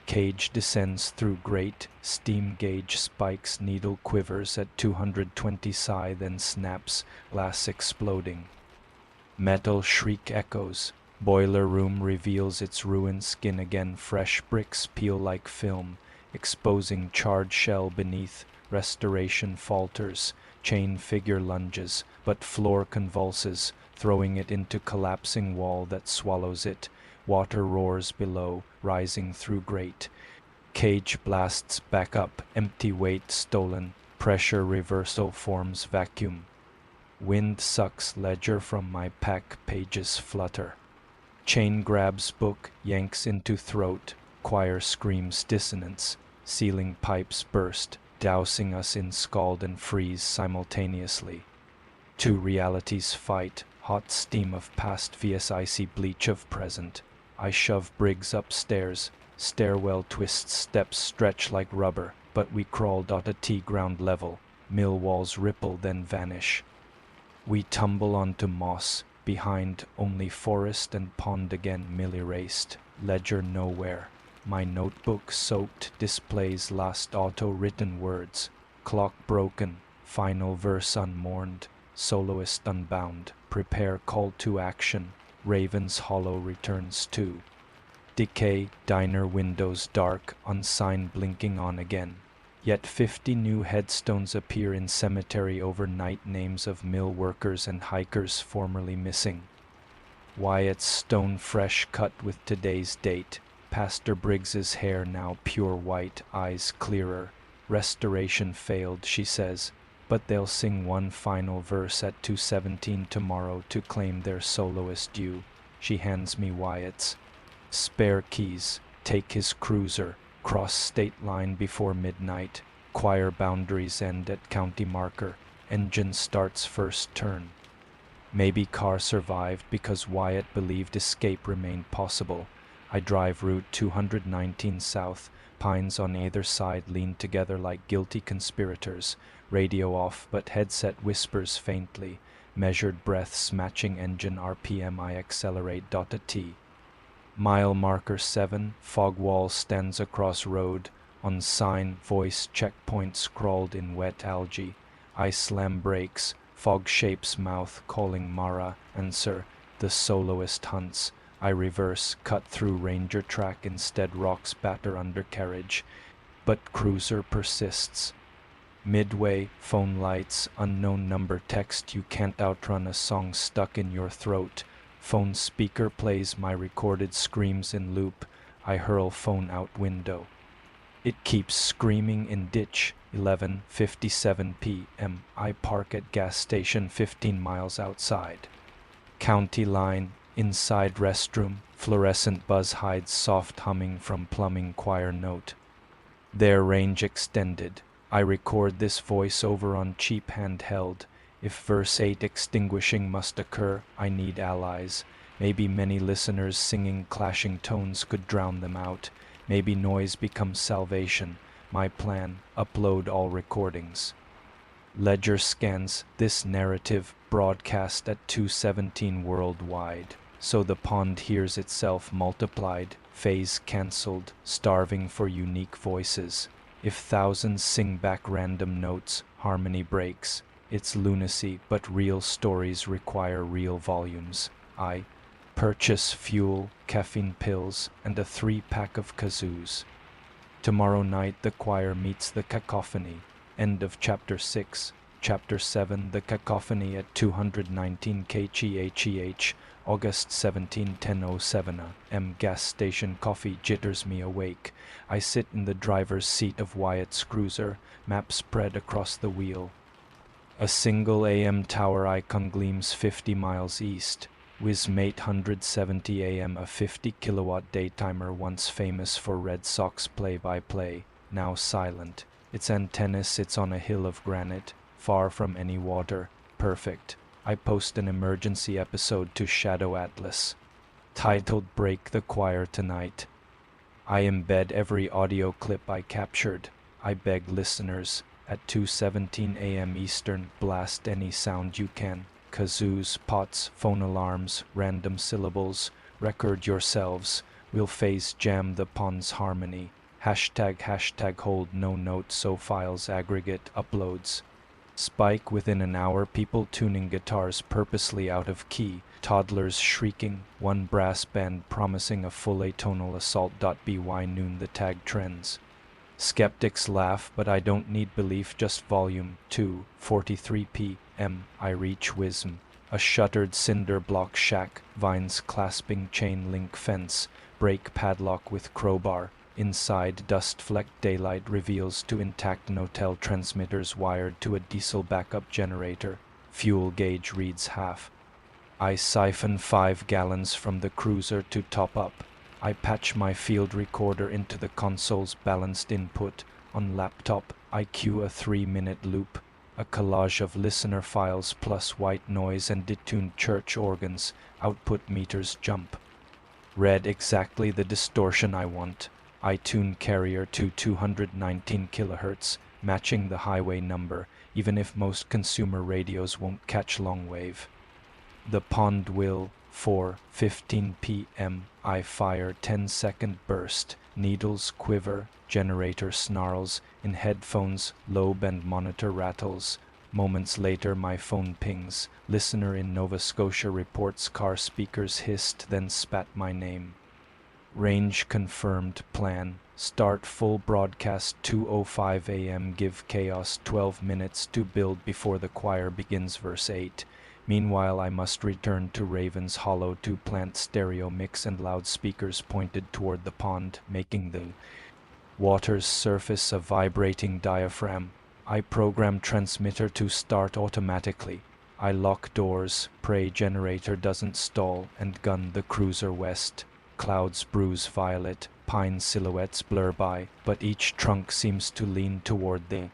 Cage descends through grate, steam gauge spikes, needle quivers at 220 psi, then snaps, glass exploding. Metal shriek echoes. Boiler room reveals its ruined skin again. Fresh bricks peel like film, exposing charred shell beneath. Restoration falters. Chain figure lunges, but floor convulses, throwing it into collapsing wall that swallows it. Water roars below, rising through grate. Cage blasts back up, empty weight stolen. Pressure reversal forms vacuum. Wind sucks ledger from my pack, pages flutter. Chain grabs book, yanks into throat. Choir screams dissonance. Ceiling pipes burst, dousing us in scald and freeze simultaneously. Two realities fight, hot steam of past vs icy bleach of present. I shove Briggs upstairs. Stairwell twists, steps stretch like rubber, but we crawl. A T ground level. Mill walls ripple then vanish. We tumble onto moss. Behind, only forest and pond again, mill erased. Ledger nowhere. My notebook soaked displays last auto-written words. Clock broken. Final verse unmourned. Soloist unbound. Prepare call to action. Raven's hollow returns to. Decay, diner windows dark, unsigned blinking on again. Yet 50 new headstones appear in cemetery overnight, names of mill workers and hikers formerly missing. Wyatt's stone fresh cut with today's date. Pastor Briggs's hair now pure white, eyes clearer. Restoration failed, she says, but they'll sing one final verse at 2:17 tomorrow to claim their soloist due. She hands me Wyatt's spare keys. Take his cruiser. Cross state line before midnight. Choir boundaries end at county marker. Engine starts first turn. Maybe car survived because Wyatt believed escape remained possible. I drive route 219 south, Pines on either side lean together like guilty conspirators. Radio off, but headset whispers faintly. Measured breaths matching engine RPM. I accelerate. A T. Mile marker 7. Fog wall stands across road. On sign, voice checkpoint scrawled in wet algae. I slam brakes. Fog shapes mouth calling Mara. Answer. The soloist hunts. I reverse, cut through ranger track instead. Rocks batter undercarriage. But cruiser persists. Midway, phone lights, unknown number text. You can't outrun a song stuck in your throat. Phone speaker plays my recorded screams in loop. I hurl phone out window. It keeps screaming in ditch. 11:57 p.m. I park at gas station 15 miles outside. County line, inside restroom, fluorescent buzz hides soft humming from plumbing choir note. Their range extended. I record this voiceover on cheap handheld. If verse 8 extinguishing must occur, I need allies. Maybe many listeners singing clashing tones could drown them out. Maybe noise becomes salvation. My plan, upload all recordings. Ledger scans this narrative broadcast at 217 worldwide. So the pond hears itself multiplied, phase cancelled, starving for unique voices. If thousands sing back random notes, harmony breaks. It's lunacy, but real stories require real volumes. I purchase fuel, caffeine pills, and a 3-pack of kazoos. Tomorrow night the choir meets the cacophony. End of Chapter 6. Chapter 7. The Cacophony at 219 kHEH. August 17, 10:07 a.m. Gas station coffee jitters me awake. I sit in the driver's seat of Wyatt's cruiser, map spread across the wheel. A single AM tower icon gleams 50 miles east. Wismate 170 AM, a 50-kilowatt daytimer once famous for Red Sox play-by-play, now silent. Its antenna sits on a hill of granite, far from any water. Perfect. I post an emergency episode to Shadow Atlas, titled Break the Choir Tonight. I embed every audio clip I captured. I beg listeners, at 2:17 a.m. Eastern, blast any sound you can. Kazoos, pots, phone alarms, random syllables. Record yourselves. We'll phase jam the pond's harmony. Hashtag hold no note so files aggregate uploads. Spike within an hour, people tuning guitars purposely out of key, toddlers shrieking, one brass band promising a full atonal assault. By noon the tag trends. Skeptics laugh, but I don't need belief, just volume. 2:43 p.m. I reach Wism, a shuttered cinder block shack, vines clasping chain link fence, break padlock with crowbar. Inside, dust-flecked daylight reveals two intact Notel transmitters wired to a diesel backup generator. Fuel gauge reads half. I siphon 5 gallons from the cruiser to top up. I patch my field recorder into the console's balanced input. On laptop, I cue a 3-minute loop, a collage of listener files plus white noise and detuned church organs. Output meters jump. Read exactly the distortion I want. I tune carrier to 219 kHz, matching the highway number, even if most consumer radios won't catch long wave. The pond will. 4:15 p.m. I fire 10-second burst. Needles quiver, generator snarls, in headphones, low band monitor rattles. Moments later my phone pings. Listener in Nova Scotia reports car speakers hissed, then spat my name. Range confirmed. Plan. Start full broadcast 2:05 a.m. Give chaos 12 minutes to build before the choir begins. Verse 8. Meanwhile I must return to Raven's Hollow to plant stereo mix and loudspeakers pointed toward the pond, making the water's surface a vibrating diaphragm. I program transmitter to start automatically. I lock doors, pray generator doesn't stall, and gun the cruiser west. Clouds bruise violet, pine silhouettes blur by, but each trunk seems to lean toward the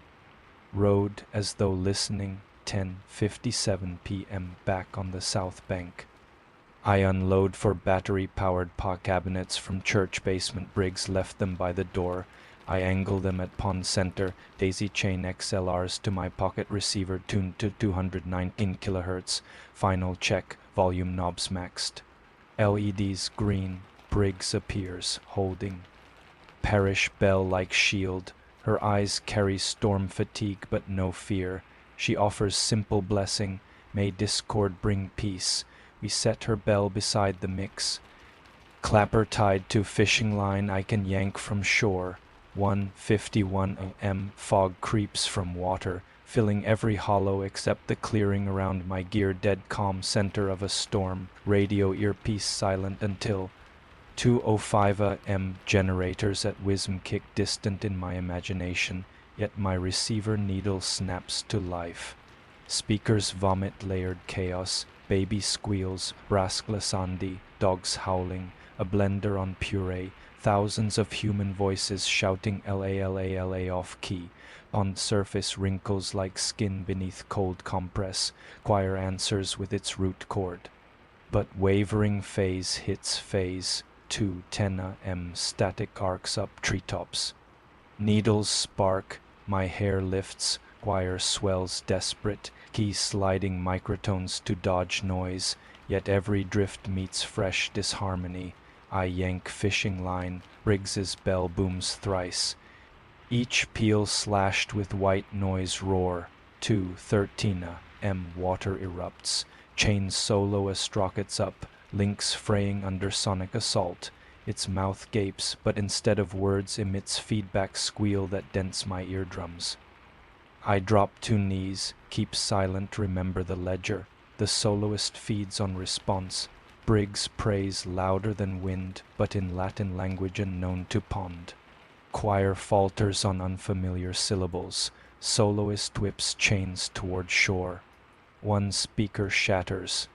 road as though listening. 10:57 p.m. Back on the south bank. I unload for battery-powered PA cabinets from church basement. Briggs left them by the door. I angle them at pond center, daisy chain XLRs to my pocket receiver tuned to 219 kHz. Final check, volume knobs maxed. LEDs green, Briggs appears, holding parish bell like shield. Her eyes carry storm fatigue but no fear. She offers simple blessing, may discord bring peace. We set her bell beside the mix. Clapper tied to fishing line I can yank from shore. 1:51 a.m. Fog creeps from water, filling every hollow except the clearing around my gear. Dead calm center of a storm. Radio earpiece silent until 2:05 a.m. Generators at Wism kick distant in my imagination, yet my receiver needle snaps to life. Speakers vomit layered chaos, baby squeals, brass glissandi, dogs howling, a blender on puree, thousands of human voices shouting LA off key. Pond surface wrinkles like skin beneath cold compress, choir answers with its root chord. But wavering phase hits phase, 2:10 a.m. static arcs up treetops. Needles spark, my hair lifts, choir swells desperate, key sliding microtones to dodge noise, yet every drift meets fresh disharmony. I yank fishing line, Briggs's bell booms thrice. Each peal slashed with white noise roar. 2:13 a.m. water erupts, chain solo as sprockets up, links fraying under sonic assault. Its mouth gapes, but instead of words emits feedback squeal that dents my eardrums. I drop to knees, keep silent, remember the ledger. The soloist feeds on response. Briggs prays louder than wind, but in Latin language unknown to pond. Choir falters on unfamiliar syllables. Soloist whips chains toward shore. One speaker shatters.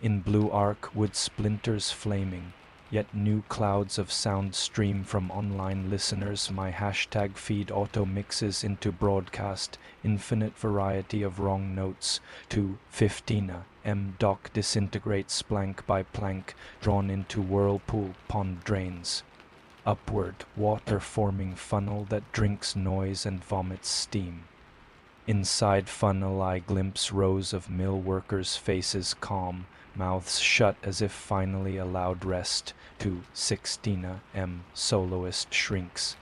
In blue arc, wood splinters flaming. Yet new clouds of sound stream from online listeners. My hashtag feed auto mixes into broadcast, infinite variety of wrong notes. 2:15 a.m. dock disintegrates plank by plank, drawn into whirlpool pond drains. Upward, water forming funnel that drinks noise and vomits steam. Inside funnel I glimpse rows of mill workers' faces calm, mouths shut as if finally allowed rest. 2:16 a.m. soloist shrinks.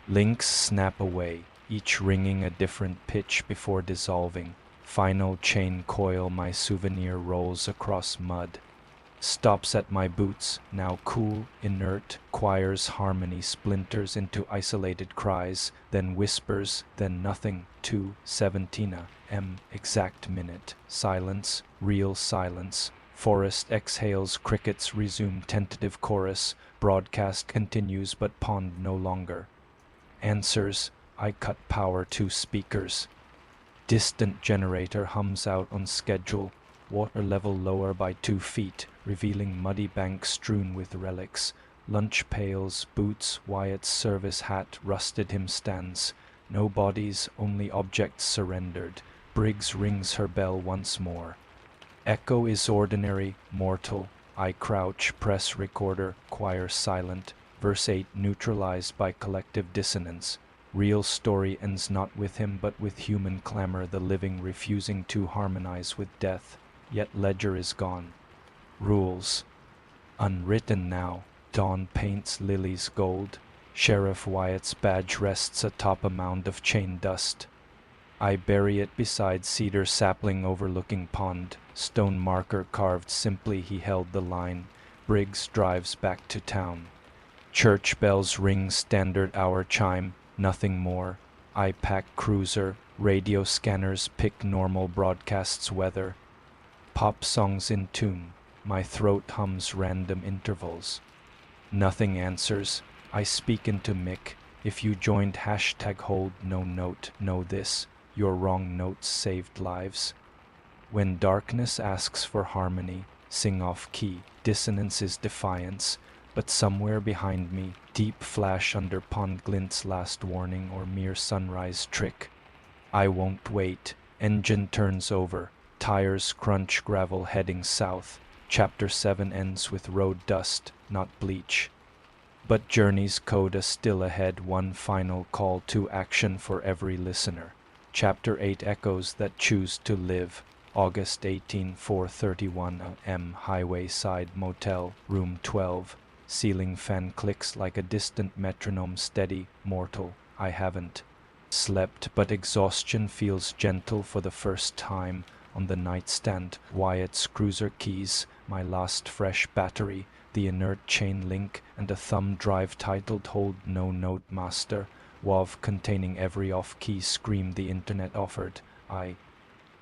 Links snap away, each ringing a different pitch before dissolving. Final chain coil, my souvenir rolls across mud. Stops at my boots, now cool, inert, choir's harmony splinters into isolated cries, then whispers, then nothing. 2:17 a.m. exact minute. Silence, real silence. Forest exhales, crickets resume tentative chorus. Broadcast continues, but pond no longer. Answers, I cut power to speakers. Distant generator hums out on schedule. Water level lower by 2 feet, revealing muddy banks strewn with relics. Lunch pails, boots, Wyatt's service hat, rusted him stands. No bodies, only objects surrendered. Briggs rings her bell once more. Echo is ordinary, mortal. I crouch, press recorder, choir silent. Verse 8 neutralized by collective dissonance. Real story ends not with him but with human clamor, the living refusing to harmonize with death. Yet ledger is gone. Rules. Unwritten now. Dawn paints lilies gold. Sheriff Wyatt's badge rests atop a mound of chain dust. I bury it beside cedar sapling overlooking pond. Stone marker carved simply, he held the line. Briggs drives back to town. Church bells ring, standard hour chime, nothing more. I pack cruiser, radio scanners pick normal broadcasts weather. Pop songs in tune, my throat hums random intervals. Nothing answers, I speak into mic. If you joined hashtag hold no note, know this, your wrong notes saved lives. When darkness asks for harmony, sing off key, dissonance is defiance. But somewhere behind me, deep flash under pond glints last warning or mere sunrise trick. I won't wait, engine turns over. Tires crunch, gravel heading south. Chapter 7 ends with road dust, not bleach. But journey's coda still ahead, one final call to action for every listener. Chapter 8, Echoes That Choose to Live. August 18, 4:31 am. Highway Side Motel, Room 12. Ceiling fan clicks like a distant metronome. Steady, mortal. I haven't slept, but exhaustion feels gentle for the first time. On the nightstand, Wyatt's cruiser keys, my last fresh battery, the inert chain link, and a thumb drive titled Hold No Note Master. WAV containing every off-key scream the internet offered. I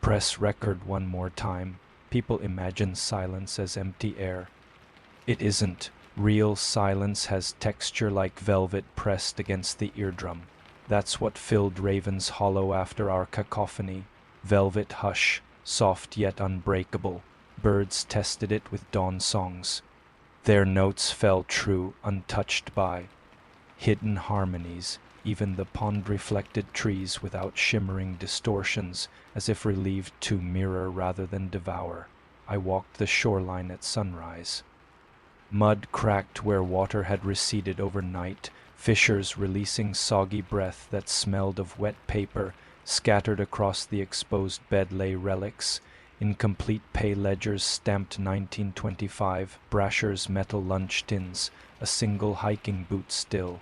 press record one more time. People imagine silence as empty air. It isn't. Real silence has texture like velvet pressed against the eardrum. That's what filled Raven's hollow after our cacophony. Velvet hush, soft yet unbreakable. Birds tested it with dawn songs. Their notes fell true, untouched by hidden harmonies. Even the pond reflected trees without shimmering distortions, as if relieved to mirror rather than devour. I walked the shoreline at sunrise. Mud cracked where water had receded overnight, fissures releasing soggy breath that smelled of wet paper. Scattered across the exposed bed lay relics, incomplete pay ledgers stamped 1925, Brasher's metal lunch tins, a single hiking boot still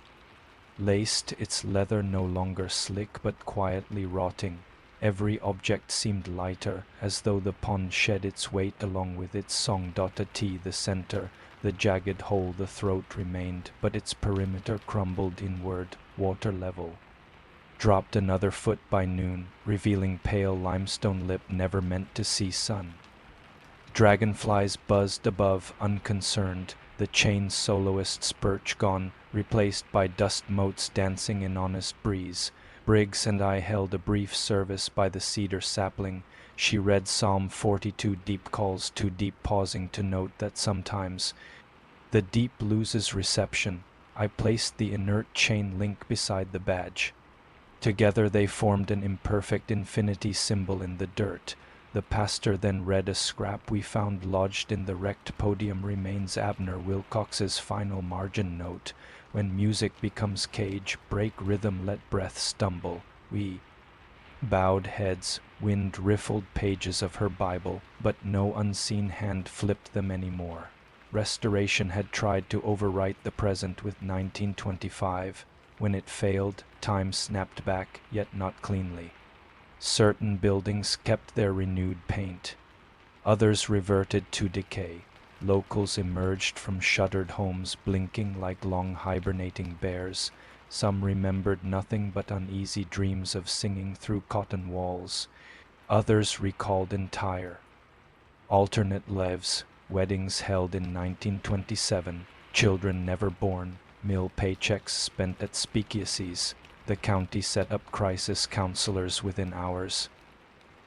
laced, its leather no longer slick but quietly rotting. Every object seemed lighter, as though the pond shed its weight along with its song. A T, the center, the jagged hole, the throat remained, but its perimeter crumbled inward, water level. Dropped another foot by noon, revealing pale limestone lip never meant to see sun. Dragonflies buzzed above, unconcerned, the chain soloist's perch gone, replaced by dust motes dancing in honest breeze. Briggs and I held a brief service by the cedar sapling. She read Psalm 42, deep calls too deep, pausing to note that sometimes the deep loses reception. I placed the inert chain link beside the badge. Together they formed an imperfect infinity symbol in the dirt. The pastor then read a scrap we found lodged in the wrecked podium. Remains Abner Wilcox's final margin note. When music becomes cage, break rhythm, let breath stumble. We bowed heads, wind riffled pages of her Bible, but no unseen hand flipped them anymore. Restoration had tried to overwrite the present with 1925. When it failed, time snapped back, yet not cleanly. Certain buildings kept their renewed paint. Others reverted to decay. Locals emerged from shuttered homes, blinking like long hibernating bears. Some remembered nothing but uneasy dreams of singing through cotton walls. Others recalled entire, alternate lives, weddings held in 1927, children never born, mill paychecks spent at speakeasies. The county set up crisis counselors within hours.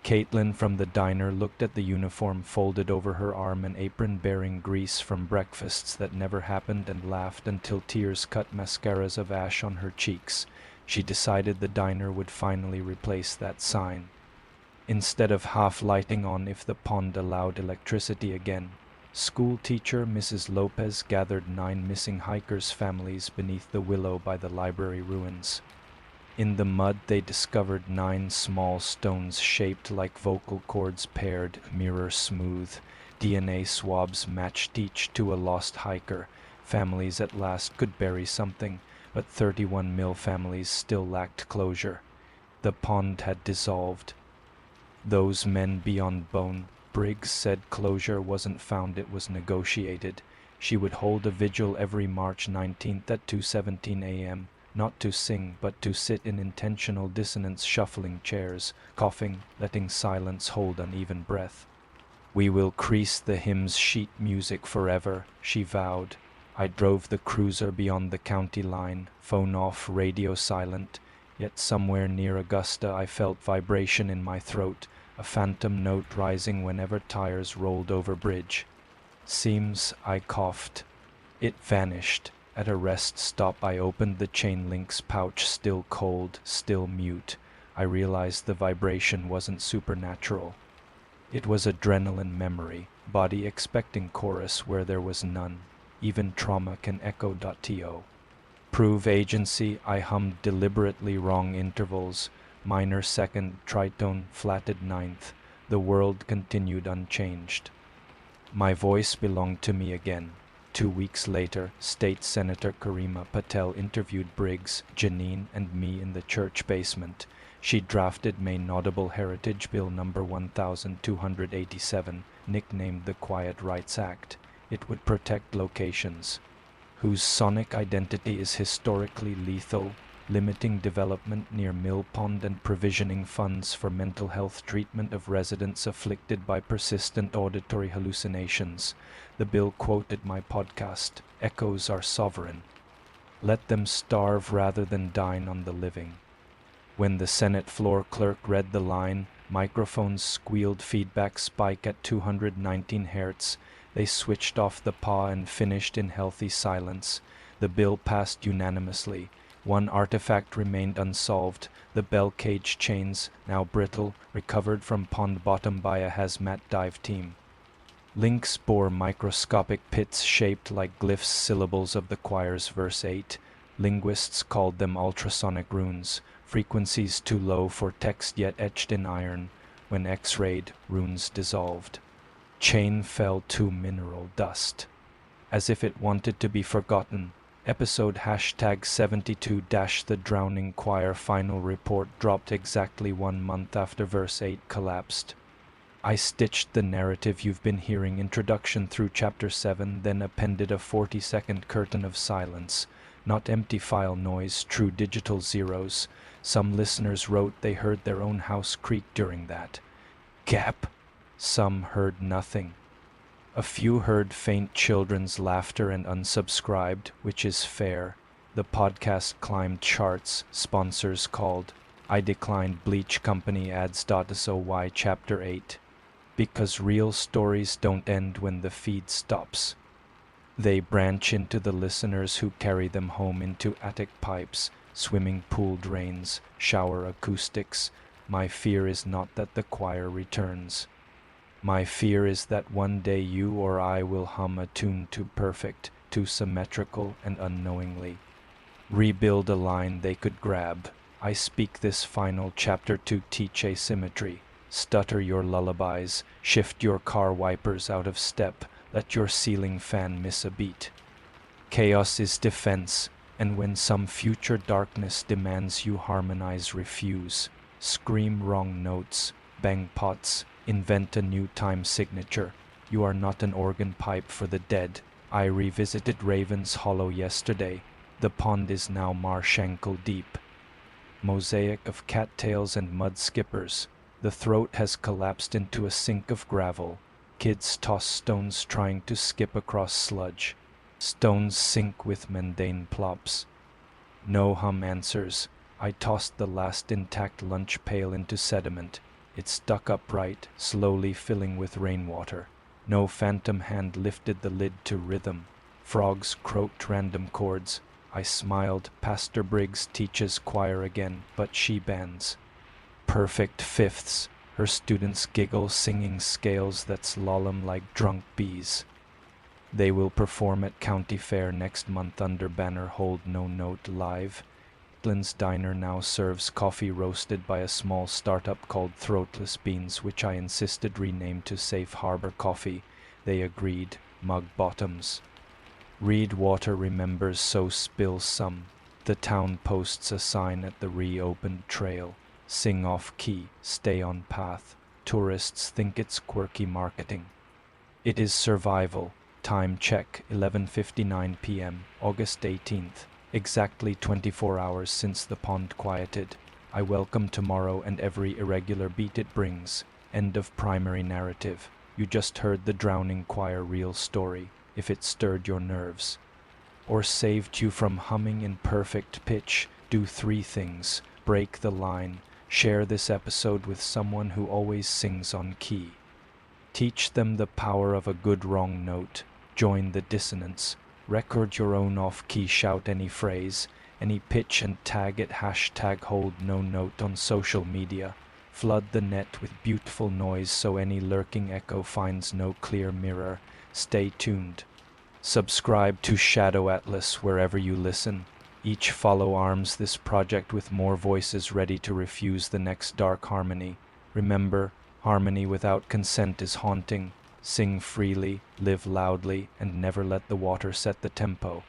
Caitlin from the diner looked at the uniform folded over her arm, an apron bearing grease from breakfasts that never happened, and laughed until tears cut mascaras of ash on her cheeks. She decided the diner would finally replace that sign. Instead of half lighting on if the pond allowed electricity again, school teacher Mrs. Lopez gathered 9 missing hikers' families beneath the willow by the library ruins. In the mud they discovered 9 small stones shaped like vocal cords, paired, mirror smooth. DNA swabs matched each to a lost hiker. Families at last could bury something, but 31 mill families still lacked closure. The pond had dissolved. Those men beyond bone. Briggs said closure wasn't found, it was negotiated. She would hold a vigil every March 19th at 2:17 a.m., not to sing, but to sit in intentional dissonance, shuffling chairs, coughing, letting silence hold uneven breath. "We will crease the hymn's sheet music forever," she vowed. I drove the cruiser beyond the county line, phone off, radio silent. Yet somewhere near Augusta I felt vibration in my throat, a phantom note rising whenever tires rolled over bridge. "Seems," I coughed. It vanished. At a rest stop I opened the chain link's pouch, still cold, still mute. I realized the vibration wasn't supernatural. It was adrenaline memory, body expecting chorus where there was none. even trauma can echo.to. Prove agency, I hummed deliberately wrong intervals, minor second, tritone, flatted ninth. The world continued unchanged. My voice belonged to me again. 2 weeks later, State Senator Karima Patel interviewed Briggs, Janine, and me in the church basement. She drafted Maine Audible Heritage Bill number 1287, nicknamed the Quiet Rights Act. It would protect locations whose sonic identity is historically lethal, limiting development near Mill Pond and provisioning funds for mental health treatment of residents afflicted by persistent auditory hallucinations. The bill quoted my podcast, "Echoes are sovereign. Let them starve rather than dine on the living." When the Senate floor clerk read the line, microphones squealed feedback spike at 219 Hz. They switched off the paw and finished in healthy silence. The bill passed unanimously. One artifact remained unsolved, the bell cage chains, now brittle, recovered from pond bottom by a hazmat dive team. Links bore microscopic pits shaped like glyphs, syllables of the choir's verse 8. Linguists called them ultrasonic runes, frequencies too low for text yet etched in iron. When X-rayed, runes dissolved. Chain fell to mineral dust. As if it wanted to be forgotten, episode #72- The Drowning Choir final report dropped exactly 1 month after verse 8 collapsed. I stitched the narrative you've been hearing, introduction through chapter 7, then appended a 40-second curtain of silence. Not empty file noise, true digital zeros. Some listeners wrote they heard their own house creak during that gap. Some heard nothing. A few heard faint children's laughter and unsubscribed, which is fair. The podcast climbed charts, sponsors called. I declined Bleach Company ads.soy chapter 8. Because real stories don't end when the feed stops. They branch into the listeners who carry them home into attic pipes, swimming pool drains, shower acoustics. My fear is not that the choir returns. My fear is that one day you or I will hum a tune too perfect, too symmetrical, and unknowingly rebuild a line they could grab. I speak this final chapter to teach asymmetry. Stutter your lullabies, shift your car wipers out of step, let your ceiling fan miss a beat. Chaos is defense, and when some future darkness demands you harmonize, refuse. Scream wrong notes, bang pots, invent a new time signature. You are not an organ pipe for the dead. I revisited Raven's Hollow yesterday. The pond is now marsh ankle deep. Mosaic of cattails and mud skippers. The throat has collapsed into a sink of gravel. Kids toss stones trying to skip across sludge. Stones sink with mundane plops. No hum answers. I tossed the last intact lunch pail into sediment. It stuck upright, slowly filling with rainwater. No phantom hand lifted the lid to rhythm. Frogs croaked random chords. I smiled. Pastor Briggs teaches choir again, but she bans perfect fifths. Her students giggle, singing scales that slalom like drunk bees. They will perform at County Fair next month under banner Hold No Note Live. Glen's Diner now serves coffee roasted by a small startup called Throatless Beans, which I insisted renamed to Safe Harbor Coffee. They agreed. Mug bottoms. Reed Water remembers, so spill some. The town posts a sign at the reopened trail. Sing off key, stay on path. Tourists think it's quirky marketing. It is survival. Time check, 11:59 p.m., August 18th. Exactly 24 hours since the pond quieted. I welcome tomorrow and every irregular beat it brings. End of primary narrative. You just heard the drowning choir real story, if it stirred your nerves or saved you from humming in perfect pitch. Do 3 things. Break the line. Share this episode with someone who always sings on key. Teach them the power of a good wrong note. Join the dissonance. Record your own off-key, shout any phrase, any pitch, and tag it #HoldNoNote on social media. Flood the net with beautiful noise so any lurking echo finds no clear mirror. Stay tuned. Subscribe to Shadow Atlas wherever you listen. Each follow arms this project with more voices ready to refuse the next dark harmony. Remember, harmony without consent is haunting. Sing freely, live loudly, and never let the water set the tempo.